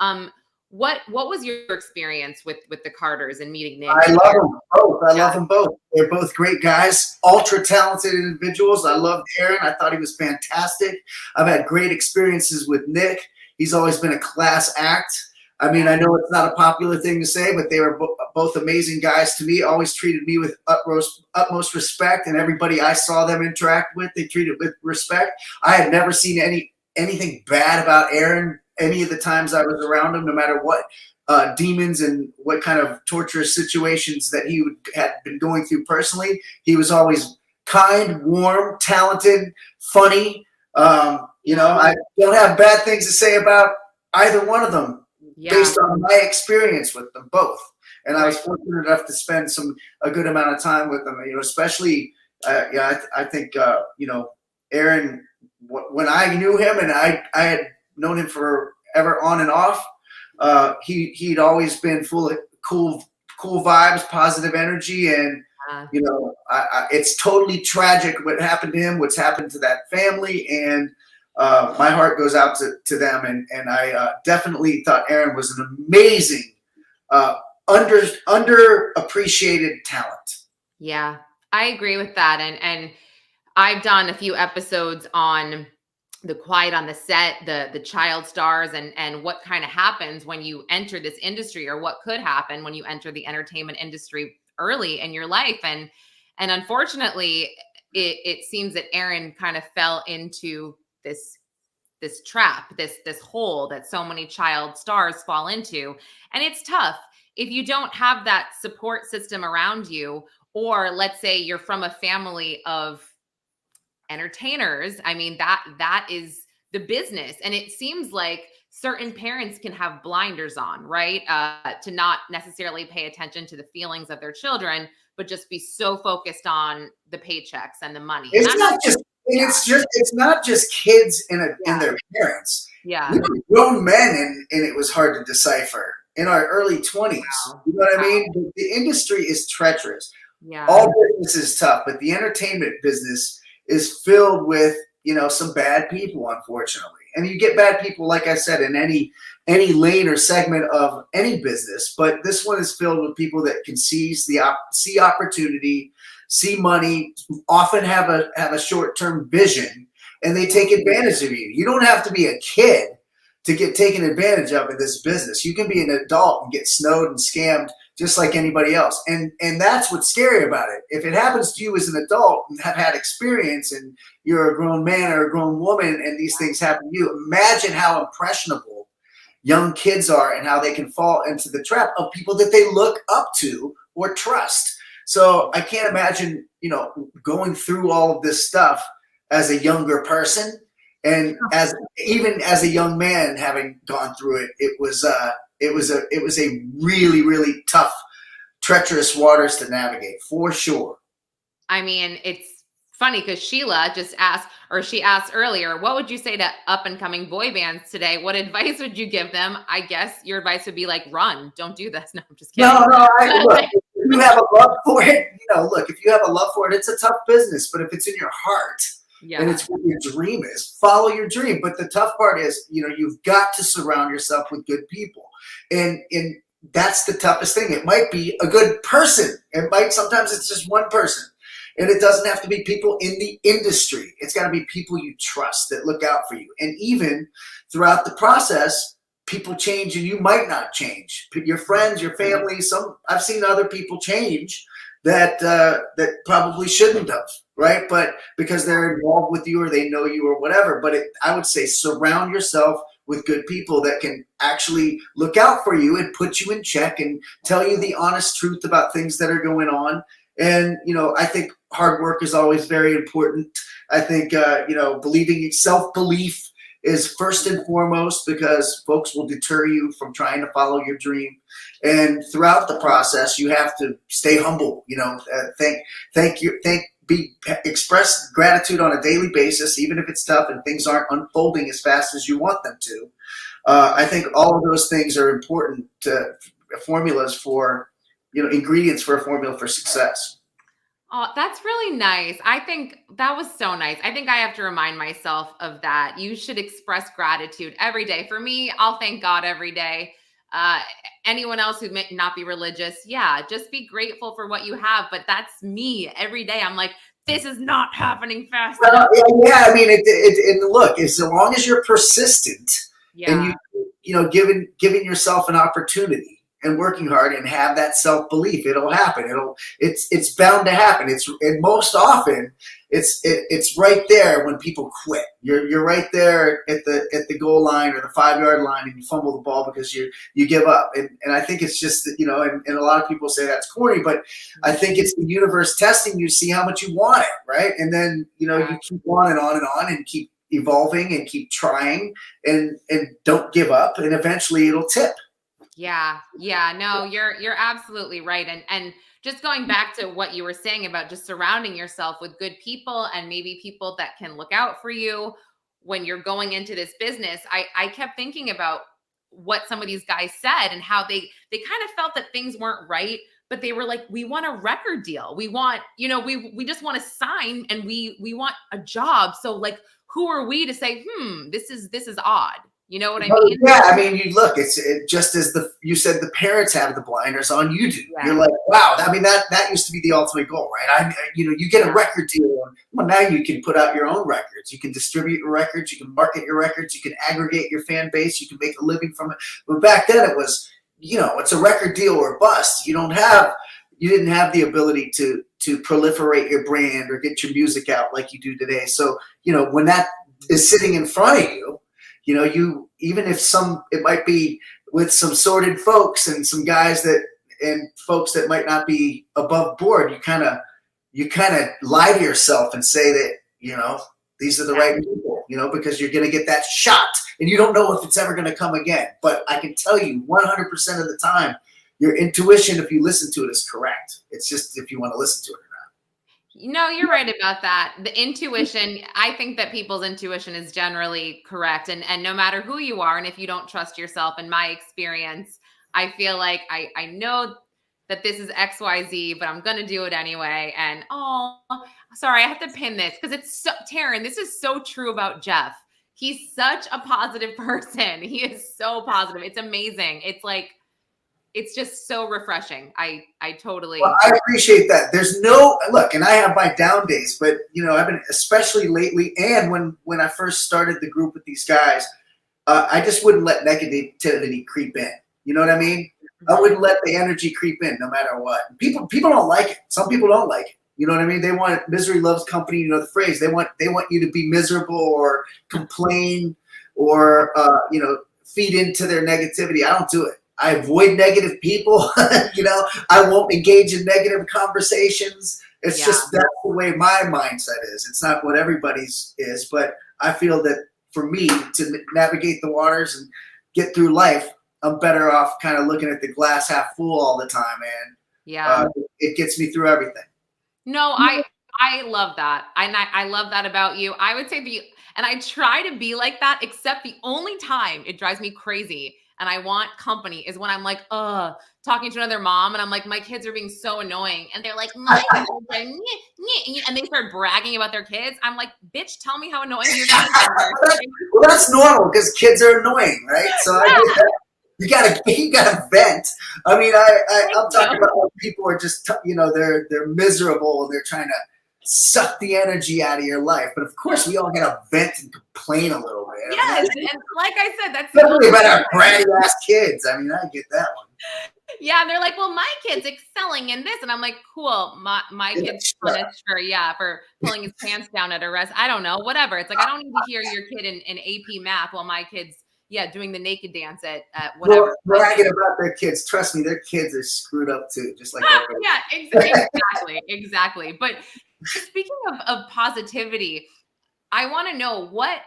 What was your experience with the Carters and meeting Nick? I love them both. I love them both. They're both great guys, ultra talented individuals. I loved Aaron. I thought he was fantastic. I've had great experiences with Nick. He's always been a class act. I mean, I know it's not a popular thing to say, but they were both amazing guys to me. Always treated me with utmost respect, and everybody I saw them interact with, they treated with respect. I had never seen anything bad about Aaron any of the times I was around him, no matter what demons and what kind of torturous situations that he had been going through personally. He was always kind, warm, talented, funny. You know, I don't have bad things to say about either one of them based on my experience with them both. And I was fortunate enough to spend a good amount of time with them, you know, especially, I think, you know, Aaron, when I knew him, and I had known him forever on and off, he'd always been full of cool vibes, positive energy. And, you know, it's totally tragic what happened to him, what's happened to that family. And my heart goes out to them. And I definitely thought Aaron was an amazing, underappreciated talent. Yeah, I agree with that. And I've done a few episodes on the quiet on the set, the child stars, and what kind of happens when you enter this industry, or what could happen when you enter the entertainment industry early in your life. And unfortunately, it seems that Aaron kind of fell into this trap, this hole that so many child stars fall into. And it's tough if you don't have that support system around you, or let's say you're from a family of entertainers. I mean, that is the business. And it seems like certain parents can have blinders on, right? To not necessarily pay attention to the feelings of their children, but just be so focused on the paychecks and the money. And It's I'm not not, just, and yeah, it's not just kids yeah, and their parents. We yeah. were grown men, and it was hard to decipher in our early 20s. Wow. You know what I Wow. mean? The industry is treacherous. Yeah. All business is tough, but the entertainment business is filled with, some bad people, unfortunately. And you get bad people, like I said, in any lane or segment of any business. But this one is filled with people that can see opportunity, see money, often have a short-term vision, and they take advantage of you. You don't have to be a kid to get taken advantage of in this business. You can be an adult and get snowed and scammed just like anybody else. And that's what's scary about it. If it happens to you as an adult and have had experience, and you're a grown man or a grown woman, and these things happen to you, imagine how impressionable young kids are and how they can fall into the trap of people that they look up to or trust. So I can't imagine, going through all of this stuff as a younger person. And even as a young man, having gone through it, it was a really, really tough, treacherous waters to navigate, for sure. I mean, it's funny because Sheila just asked, or she asked earlier, what would you say to up and coming boy bands today? What advice would you give them? I guess your advice would be like, run, don't do this. No, I'm just kidding. No, look, if you have a love for it, if you have a love for it, it's a tough business. But if it's in your heart, and it's what your dream is, follow your dream. But the tough part is, you've got to surround yourself with good people. And that's the toughest thing. It might be a good person. Sometimes it's just one person. And it doesn't have to be people in the industry. It's got to be people you trust that look out for you. And even throughout the process, people change and you might not change. Your friends, your family, I've seen other people change that probably shouldn't have, right? But because they're involved with you or they know you or whatever. But I would say surround yourself with good people that can actually look out for you and put you in check and tell you the honest truth about things that are going on. And, I think hard work is always very important. I think, believing in self-belief is first and foremost, because folks will deter you from trying to follow your dream. And throughout the process, you have to stay humble, express gratitude on a daily basis, even if it's tough and things aren't unfolding as fast as you want them to. I think all of those things are important formulas for, ingredients for a formula for success. Oh, that's really nice. I think that was so nice. I think I have to remind myself of that. You should express gratitude every day. For me, I'll thank God every day. Uh, Anyone else who may not be religious, yeah, just be grateful for what you have. But that's me every day. I'm like, this is not happening fast enough. Yeah, I mean, look, as long as you're persistent and giving yourself an opportunity and working hard and have that self-belief, it'll happen. It's bound to happen. And most often it's right there when people quit. You're right there at the goal line or the 5-yard line, and you fumble the ball because you give up. And I think it's just that, and a lot of people say that's corny, but I think it's the universe testing you to see how much you want it, right? And then you keep on and on and on and keep evolving and keep trying and don't give up, and eventually it'll tip. Yeah. No, you're absolutely right. And just going back to what you were saying about just surrounding yourself with good people and maybe people that can look out for you when you're going into this business. I kept thinking about what some of these guys said and how they kind of felt that things weren't right, but they were like, we want a record deal. We want, we just want to sign, and we want a job. So like, who are we to say, this is odd? You know what I mean? Yeah, I mean, you look, just as you said, the parents have the blinders on, you do. Yeah. You're like, wow, I mean, that used to be the ultimate goal, right? You get a record deal, well, now you can put out your own records. You can distribute your records, you can market your records, you can aggregate your fan base, you can make a living from it. But back then it was, it's a record deal or bust. You didn't have the ability to proliferate your brand or get your music out like you do today. So, when that is sitting in front of you, even if it might be with some sordid folks and some guys and folks that might not be above board, you kind of lie to yourself and say that, these are the right people, because you're going to get that shot and you don't know if it's ever going to come again. But I can tell you 100% of the time, your intuition, if you listen to it, is correct. It's just if you want to listen to it. No, you're right about that. The intuition, I think that people's intuition is generally correct. And no matter who you are, and if you don't trust yourself, in my experience, I feel like I know that this is XYZ, but I'm going to do it anyway. And, sorry, I have to pin this because it's so, Taryn, this is so true about Jeff. He's such a positive person. He is so positive. It's amazing. It's just so refreshing. I totally. Well, I appreciate that. There's no look, and I have my down days, but I've been, especially lately, and when I first started the group with these guys, I just wouldn't let negativity creep in. You know what I mean? I wouldn't let the energy creep in, no matter what. People don't like it. Some people don't like it. You know what I mean? They want misery loves company. The phrase. They want you to be miserable or complain or feed into their negativity. I don't do it. I avoid negative people. I won't engage in negative conversations. It's just that's the way my mindset is. It's not what everybody's is, but I feel that for me to navigate the waters and get through life, I'm better off kind of looking at the glass half full all the time, and it gets me through everything. No, I love that. I love that about you. I would say and I try to be like that, except the only time it drives me crazy and I want company is when I'm like, talking to another mom and I'm like, my kids are being so annoying. And they're like, my kids are and they start bragging about their kids. I'm like, bitch, tell me how annoying your kids are. Well, that's normal because kids are annoying, right? So I get that. You gotta vent. I mean, I'm talking about when people are just, they're miserable and they're trying to suck the energy out of your life. But of course, we all gotta vent and complain a little bit. Yes, and like I said, that's especially about our bratty ass kids. I mean, I get that one. Yeah, and they're like, well, my kid's excelling in this. And I'm like, cool, my kid's punished for pulling his pants down at a rest. I don't know, whatever. It's like, I don't need to hear your kid in AP math while my kid's, doing the naked dance at whatever. Bragging about their kids. Trust me, their kids are screwed up too, just like exactly. But speaking of positivity, I want to know what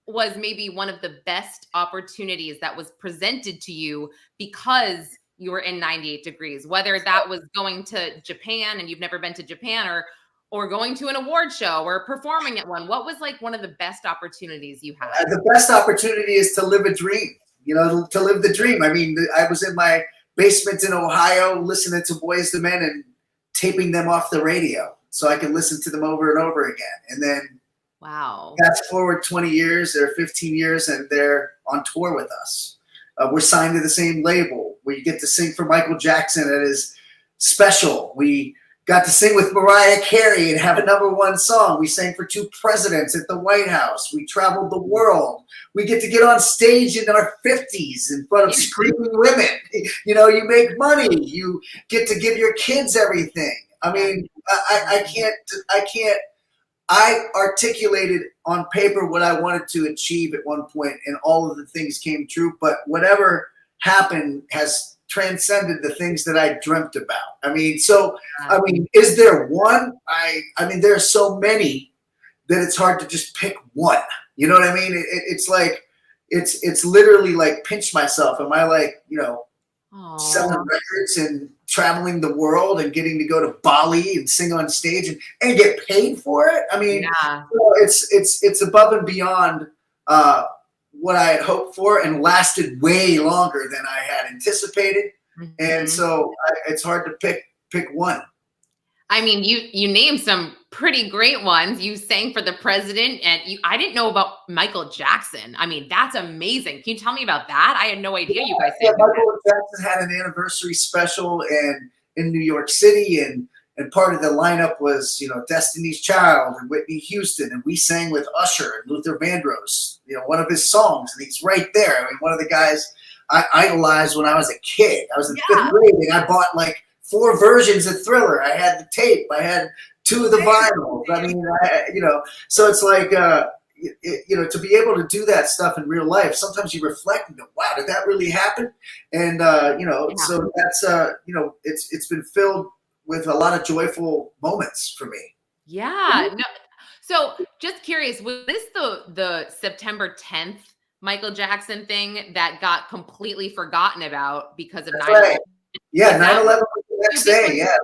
was maybe one of the best opportunities that was presented to you because you were in 98 degrees, whether that was going to Japan and you've never been to Japan or going to an award show or performing at one. What was like one of the best opportunities you had? The best opportunity is to live a dream, to live the dream. I mean, I was in my basement in Ohio listening to Boyz II Men and taping them off the radio so I could listen to them over and over again. And then fast forward 20 years or 15 years and they're on tour with us. We're signed to the same label. We get to sing for Michael Jackson at his special. We got to sing with Mariah Carey and have a #1 song. We sang for 2 presidents at the White House. We traveled the world. We get to get on stage in our 50s in front of screaming women. You make money. You get to give your kids everything. I mean, I articulated on paper what I wanted to achieve at one point, and all of the things came true. But whatever happened has transcended the things that I dreamt about. I mean, is there one? I mean, there are so many that it's hard to just pick one. You know what I mean? It's like, it's literally like pinch myself. Am I like, selling records and traveling the world and getting to go to Bali and sing on stage and get paid for it? I mean, it's above and beyond what I had hoped for and lasted way longer than I had anticipated. Mm-hmm. And so it's hard to pick one. I mean, you named some pretty great ones. You sang for the president, and I didn't know about Michael Jackson. I mean, that's amazing. Can you tell me about that? I had no idea you guys Yeah, sang with him. Michael Jackson had an anniversary special in New York City, and part of the lineup was, Destiny's Child and Whitney Houston, and we sang with Usher and Luther Vandross, one of his songs, and he's right there. I mean, one of the guys I idolized when I was a kid. I was in fifth grade, and I bought like 4 versions of Thriller. I had the tape. I had 2 of the vinyls. I mean, so it's like, to be able to do that stuff in real life, sometimes you reflect and go, wow, did that really happen? And, so that's, it's been filled with a lot of joyful moments for me. Yeah. No. So just curious, was this the September 10th Michael Jackson thing that got completely forgotten about because of 9/11? Right. Yeah, 9/11 was the next day. Yeah.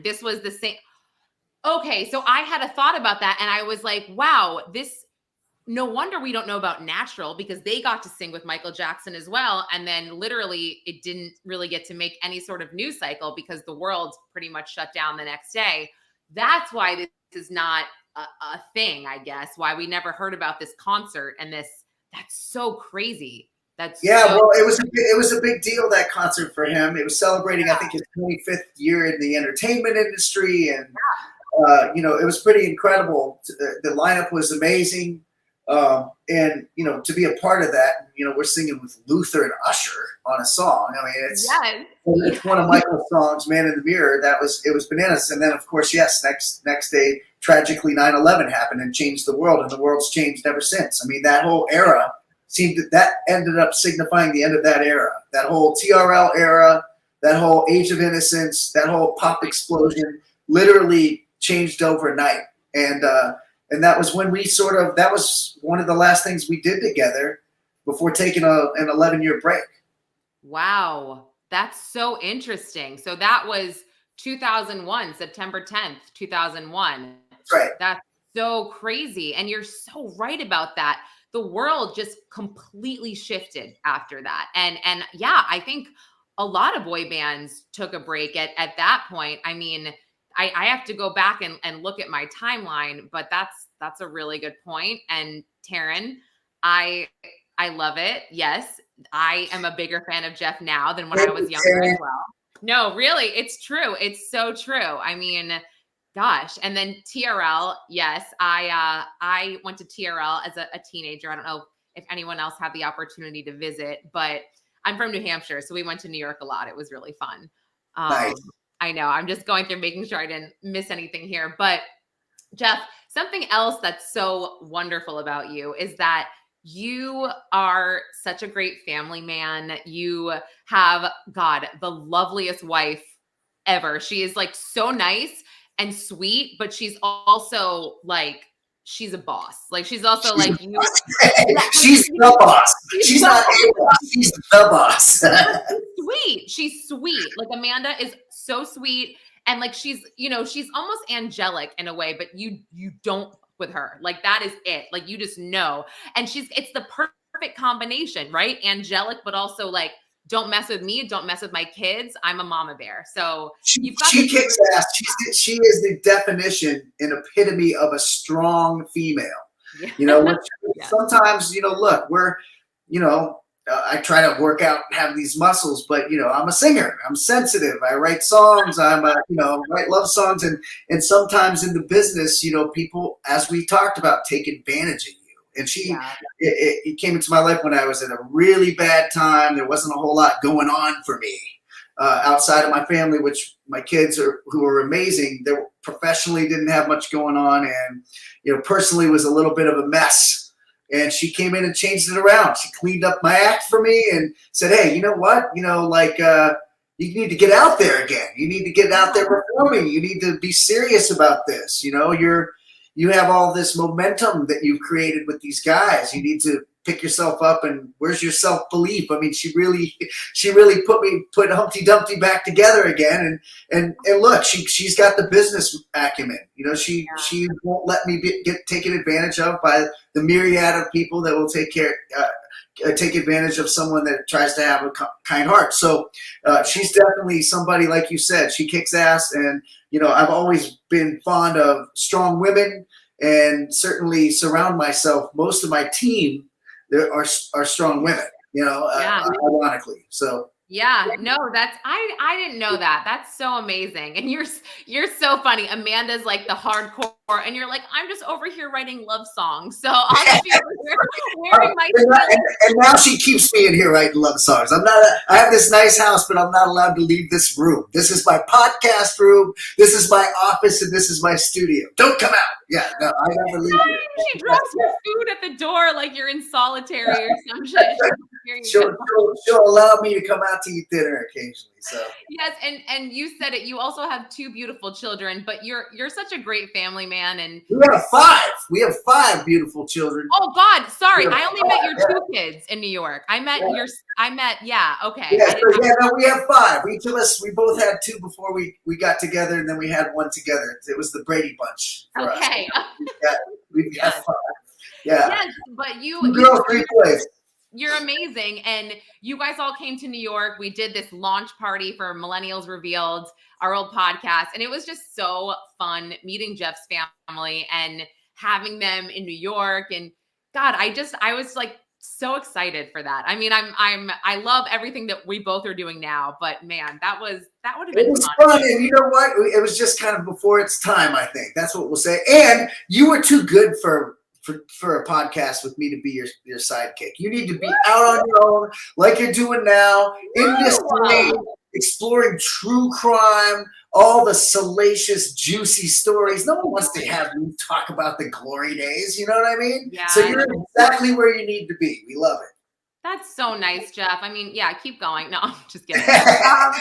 This was the same. Okay, so I had a thought about that, and I was like, wow, no wonder we don't know about Natural, because they got to sing with Michael Jackson as well. And then literally it didn't really get to make any sort of news cycle because the world pretty much shut down the next day. That's why this is not a thing, I guess, why we never heard about this concert and that's so crazy. Well, it was a big deal, that concert for him. It was celebrating, I think, his 25th year in the entertainment industry, and it was pretty incredible. The lineup was amazing, and to be a part of that, we're singing with Luther and Usher on a song. I mean, it's one of Michael's songs, "Man in the Mirror." It was bananas. And then, of course, yes, next day, tragically, 9/11 happened and changed the world, and the world's changed ever since. I mean, that whole era that ended up signifying the end of that era. That whole TRL era, that whole Age of Innocence, that whole pop explosion literally changed overnight. And that was when that was one of the last things we did together before taking an 11-year break. Wow. That's so interesting. So that was 2001, September 10th, 2001. That's right. That's so crazy. And you're so right about that. The world just completely shifted after that. And yeah, I think a lot of boy bands took a break at that point. I mean, I have to go back and look at my timeline, but that's a really good point. And Taryn, I love it. Yes, I am a bigger fan of Jeff now than when I was younger as well. No, really, it's true. It's so true. I mean, gosh. And then TRL, yes, I went to TRL as a teenager. I don't know if anyone else had the opportunity to visit, but I'm from New Hampshire, so we went to New York a lot. It was really fun. Nice. I know. I'm just going through making sure I didn't miss anything here. But Jeff, something else that's so wonderful about you is that you are such a great family man. You have, God, the loveliest wife ever. She is like so nice and sweet, but she's also like, she's a boss. Like she's also like you. She's the boss. She's not a boss. She's the boss. Sweet. She's sweet. Like Amanda is so sweet. And like she's almost angelic in a way, but you don't with her. Like that is it. Like you just know. And it's the perfect combination, right? Angelic, but also like, don't mess with me. Don't mess with my kids. I'm a mama bear. So she kicks ass. She is the definition and epitome of a strong female. Yeah. Which sometimes, look, we're, I try to work out and have these muscles, but I'm a singer. I'm sensitive. I write songs. Write love songs, and sometimes in the business, people, as we talked about, take advantage of you. And it came into my life when I was in a really bad time. There wasn't a whole lot going on for me outside of my family, which my kids who are amazing. They professionally didn't have much going on, and personally was a little bit of a mess. And she came in and changed it around. She cleaned up my act for me and said, "Hey, you know what? You need to get out there again. You need to get out there performing. You need to be serious about this. You have all this momentum that you've created with these guys. You need to pick yourself up, and where's your self-belief?" I mean, she really put Humpty Dumpty back together again. And look, she's got the business acumen. She won't let me get taken advantage of by the myriad of people that will take care, take advantage of someone that tries to have a kind heart. So she's definitely somebody, like you said, she kicks ass. And, you know, I've always been fond of strong women, and certainly surround myself. Most of my team there are strong women, you know, ironically. So. Yeah, no, I didn't know that. That's so amazing. And you're so funny. Amanda's like the hardcore, and you're like, I'm just over here writing love songs. So I'll just be over here wearing my and now she keeps me in here writing love songs. I have this nice house, but I'm not allowed to leave this room. This is my podcast room. This is my office, and this is my studio. Don't come out. Yeah, no, I never leave here. She drops your food at the door like you're in solitary or some shit. She'll allow me to come out to eat dinner occasionally. So yes, and you said it. You also have 2 beautiful children, but you're such a great family man. And we have 5. We have 5 beautiful children. Oh God, sorry, I only met your 2 kids in New York. I met yeah, okay. Yeah, so no, we have 5. Each of us, we both had 2 before we got together, and then we had 1 together. It was the Brady Bunch. Okay. We've got 5. Yeah. Yes, but 2 girls, 3 boys. You're amazing. And you guys all came to New York. We did this launch party for Millennials Revealed, our old podcast. And it was just so fun meeting Jeff's family and having them in New York. And God, I was like so excited for that. I mean, I love everything that we both are doing now, but man, that would have been fun. And you know what? It was just kind of before its time, I think. That's what we'll say. And you were too good for a podcast with me to be your sidekick. You need to be out on your own, like you're doing now, in this lane, exploring true crime, all the salacious, juicy stories. No one wants to have you talk about the glory days. You know what I mean? Yeah. So you're exactly where you need to be. We love it. That's so nice, Jeff. I mean, yeah, keep going. No, I'm just kidding. That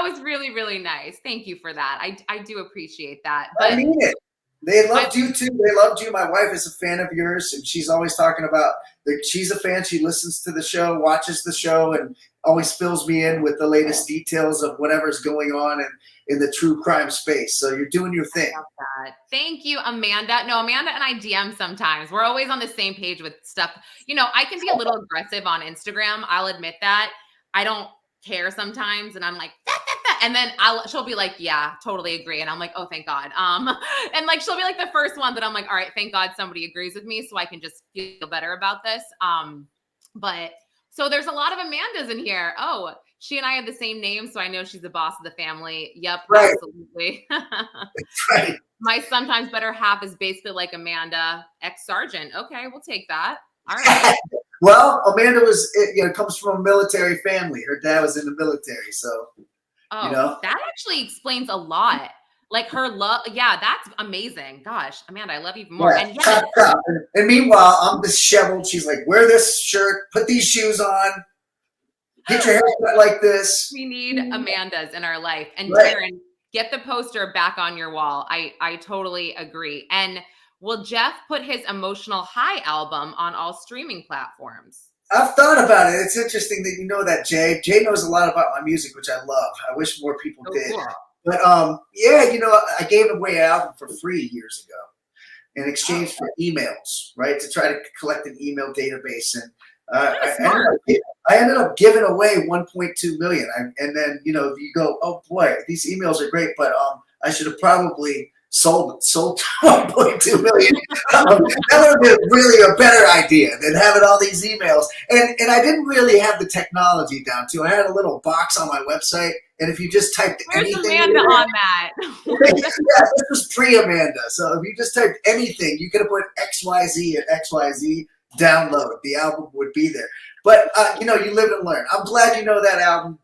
was really, really nice. Thank you for that. I do appreciate that. But I mean it. They loved you too. They loved you. My wife is a fan of yours, and she's always talking about she's a fan. She listens to the show, watches the show, and always fills me in with the latest details of whatever's going on in the true crime space. So you're doing your thing. I love that. Thank you, Amanda. No, Amanda and I DM sometimes. We're always on the same page with stuff. You know, I can be a little aggressive on Instagram. I'll admit that. I don't care sometimes, and I'm like, and then she'll be like, yeah, totally agree. And I'm like, oh, thank God. And like, she'll be like the first one that I'm like, all right, thank God somebody agrees with me so I can just feel better about this. But so there's a lot of Amandas in here. Oh, she and I have the same name, so I know she's the boss of the family. Yep, right. Absolutely. That's right. My sometimes better half is basically like Amanda, ex-sergeant. Okay, we'll take that. All right. Well, Amanda comes from a military family. Her dad was in the military, so. Oh, you know? That actually explains a lot. Like her love. Yeah, that's amazing. Gosh, Amanda, I love you even more. Yeah, and meanwhile, I'm disheveled. She's like, wear this shirt, put these shoes on, get your hair cut like this. We need Amandas in our life. And Karen, get the poster back on your wall. I totally agree. And will Jeff put his Emotional High album on all streaming platforms? I've thought about it. It's interesting that you know that, Jay. Jay knows a lot about my music, which I love. I wish more people did. Cool. But yeah, you know, I gave away an album for free years ago in exchange for emails, right? To try to collect an email database. And I ended up giving away 1.2 million. And then, you know, you go, oh boy, these emails are great, but I should have probably sold 1.2 million. That would have been really a better idea than having all these emails. And I didn't really have the technology down too. I had a little box on my website, and if you just typed anything, Amanda on that? Yeah, this was pre-Amanda. So if you just typed anything, you could have put XYZ and XYZ download. The album would be there. But you know, you live and learn. I'm glad you know that album,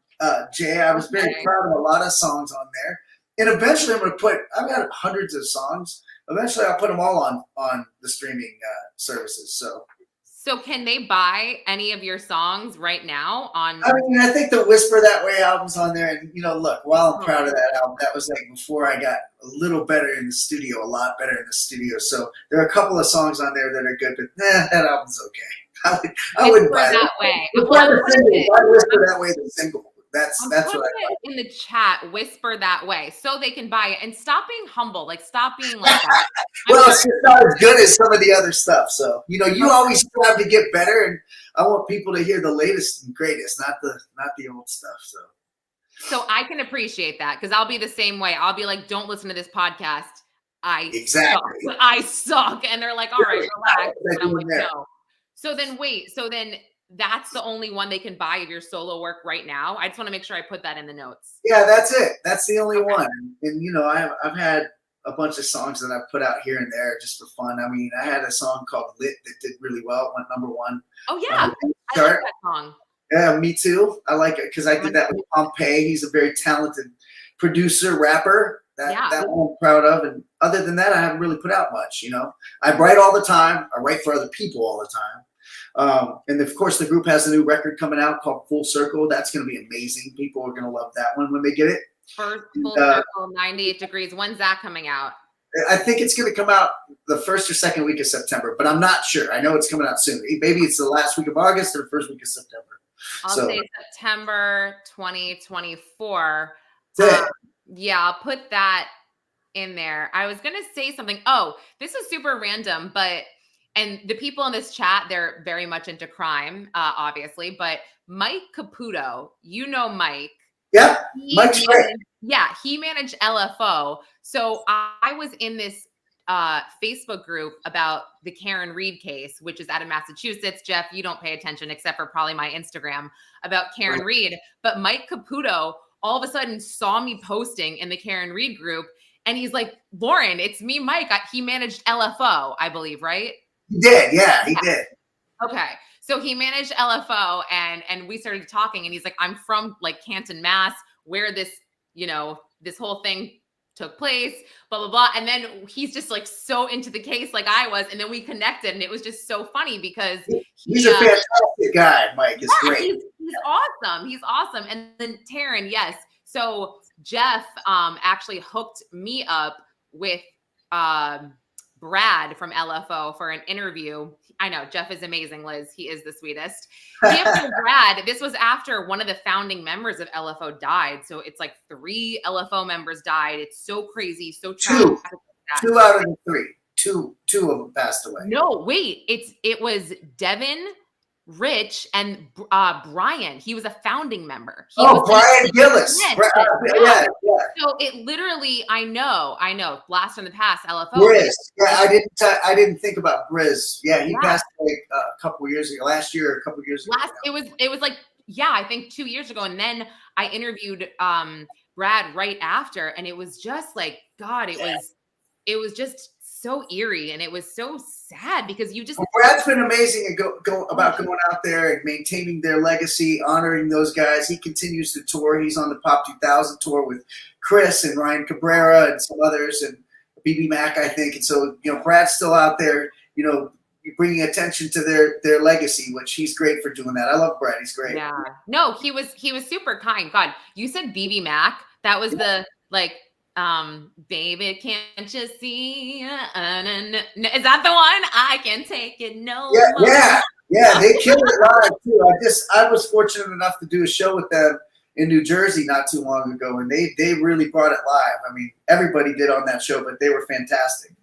Jay. I was very proud of a lot of songs on there. And eventually I'm going to I've got hundreds of songs. Eventually I'll put them all on the streaming services. So can they buy any of your songs right now on? I mean, I think the Whisper That Way album's on there. And, you know, look, while I'm proud of that album, that was like before I got a little better in the studio, a lot better in the studio. So there are a couple of songs on there that are good, but that album's okay. I wouldn't buy that way. Why Whisper That Way the single? That's I'm what putting I like. it in the chat, whisper that way, so they can buy it. And stop being humble. Like, stop being like that. Well, it's just not as good as some of the other stuff. So, you always strive to get better, and I want people to hear the latest and greatest, not the old stuff. So I can appreciate that, because I'll be the same way. I'll be like, don't listen to this podcast. Exactly. I suck. And they're like, all right, relax. They're And I'm doing like, there. no. So then that's the only one they can buy of your solo work right now. I just want to make sure I put that in the notes. Yeah, that's it. That's the only one. And I've had a bunch of songs that I've put out here and there just for fun. I mean, I had a song called Lit that did really well. It went #1. Oh yeah, I like that song. Yeah, me too. I like it because I did that with Pompeii. He's a very talented producer, rapper. That one I'm proud of. And other than that, I haven't really put out much. I write all the time. I write for other people all the time. And of course, the group has a new record coming out called Full Circle. That's going to be amazing. People are going to love that one when they get it. First Full Circle, 98 Degrees. When's that coming out? I think it's going to come out the first or second week of September, but I'm not sure. I know it's coming out soon. Maybe it's the last week of August or the first week of September. I'll say September 2024. Yeah, I'll put that in there. I was going to say something. Oh, this is super random, and the people in this chat, they're very much into crime, obviously, but Mike Caputo, Mike. Yeah, Mike's great. Yeah, he managed LFO. So I was in this Facebook group about the Karen Reed case, which is out of Massachusetts. Jeff, you don't pay attention except for probably my Instagram about Karen Reed. But Mike Caputo all of a sudden saw me posting in the Karen Reed group, and he's like, Lauren, it's me, Mike. He managed LFO, I believe, right? He did. Yeah, he did. Okay. So he managed LFO, and we started talking, and he's like, I'm from like Canton, Mass, where this whole thing took place, blah, blah, blah. And then he's just like so into the case like I was. And then we connected, and it was just so funny because he's a fantastic guy. Mike is great. He's awesome. He's awesome. And then Taryn, yes. So Jeff actually hooked me up with Brad from LFO for an interview. I know Jeff is amazing, Liz. He is the sweetest. Brad, this was after one of the founding members of LFO died. So it's like 3 LFO members died. It's so crazy. So tragic. 2 out of the 3. Two of them passed away. No, wait. It was Devin, Rich, and Brian. He was a founding member. Brian Gillis. Yeah. So it literally, I know, blast from the past, LFO. Briz. Yeah, I didn't think about Briz. Yeah, he passed away a couple of years ago. Last year or a couple of years ago. It was like, I think 2 years ago. And then I interviewed Brad right after, and it was just like, God, it was just so eerie, and it was so sad because Brad's been amazing about going out there and maintaining their legacy, honoring those guys. He continues to tour. He's on the Pop 2000 tour with Chris and Ryan Cabrera and some others, and BB Mac, I think. And so, Brad's still out there, bringing attention to their legacy, which he's great for doing that. I love Brad. He's great. Yeah. No, he was super kind. God, you said BB Mac. That was the baby, can't you see? Is that the one? I can take it no more. Yeah, they killed it live too. I was fortunate enough to do a show with them in New Jersey not too long ago, and they really brought it live. I mean, everybody did on that show, but they were fantastic.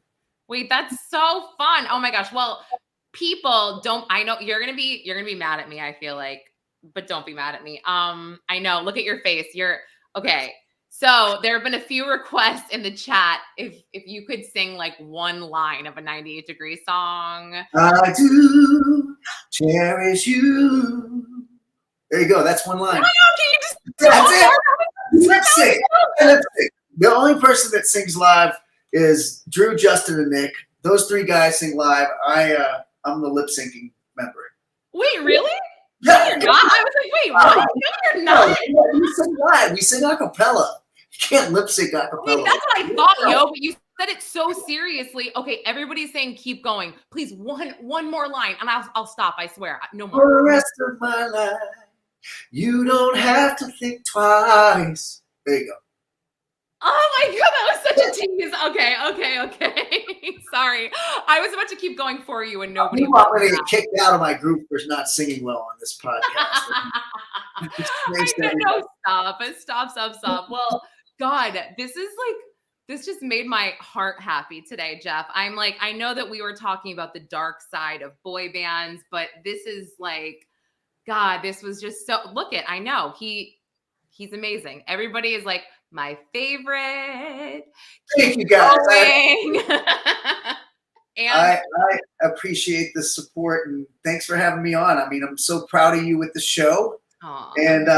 Wait, that's so fun. Oh my gosh. Well, people I know you're gonna be mad at me, I feel like, but don't be mad at me. I know, look at your face. You're okay. So there have been a few requests in the chat if you could sing like one line of a 98 Degree song. I do cherish you. There you go. That's one line. That's it. Lip sync. The only person that sings live is Drew, Justin, and Nick. Those 3 guys sing live. I'm the lip syncing member. Wait, really? No, you're not. I was like, wait, what? No, you're not. No, we sing live. We sing a cappella. You can't lip sync a cappella. Wait, that's what I thought, but you said it so seriously. Okay, everybody's saying keep going. Please, one more line, and I'll stop. I swear, no more. For the rest of my life, you don't have to think twice. There you go. Oh my God, that was such a tease. Okay. Sorry. I was about to keep going for you, and nobody. I'm ready to get kicked out of my group for not singing well on this podcast. Thanks, No, stop. Well, God, this just made my heart happy today, Jeff. I'm like, I know that we were talking about the dark side of boy bands, but this is like, God, this was just so, I know he's amazing. Everybody is like, my favorite. Thank you, guys. And I appreciate the support, and thanks for having me on. I mean, I'm so proud of you with the show. Aw. And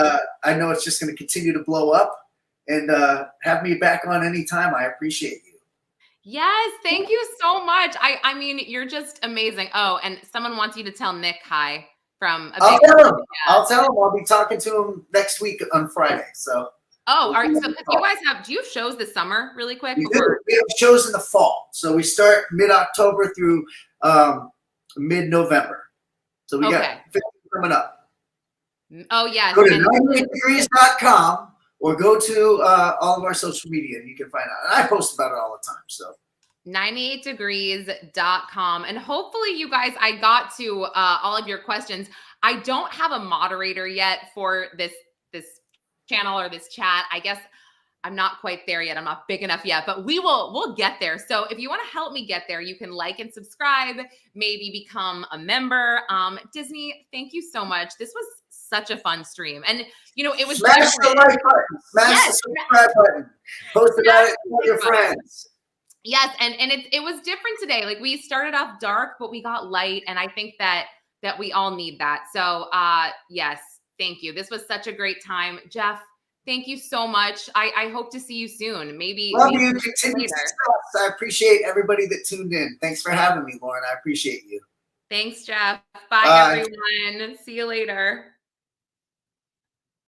I know it's just going to continue to blow up. And have me back on anytime. I appreciate you. Yes, thank you so much. I mean, you're just amazing. Oh, and someone wants you to tell Nick hi from a I'll big tell him. I'll tell him. I'll be talking to him next week on Friday. So. Oh, all right. So you guys do you have shows this summer really quick? We do. We have shows in the fall. So we start mid-October through mid-November. So we got 50 coming up. Oh, yes. Go to 98degrees.com or go to all of our social media and you can find out. And I post about it all the time. So 98degrees.com. And hopefully you guys, I got to all of your questions. I don't have a moderator yet for this channel or this chat. I guess I'm not quite there yet. I'm not big enough yet, but we'll get there. So if you want to help me get there, you can like and subscribe, maybe become a member. Disney, thank you so much. This was such a fun stream. And it was smash the like button, smash the subscribe button, post about it to your friends. Yes, and it was different today. Like we started off dark, but we got light, and I think that we all need that. So yes, thank you. This was such a great time. Jeff, thank you so much. I hope to see you soon. Maybe love you. Continue success. I appreciate everybody that tuned in. Thanks for having me, Lauren. I appreciate you. Thanks, Jeff. Bye. Everyone. See you later.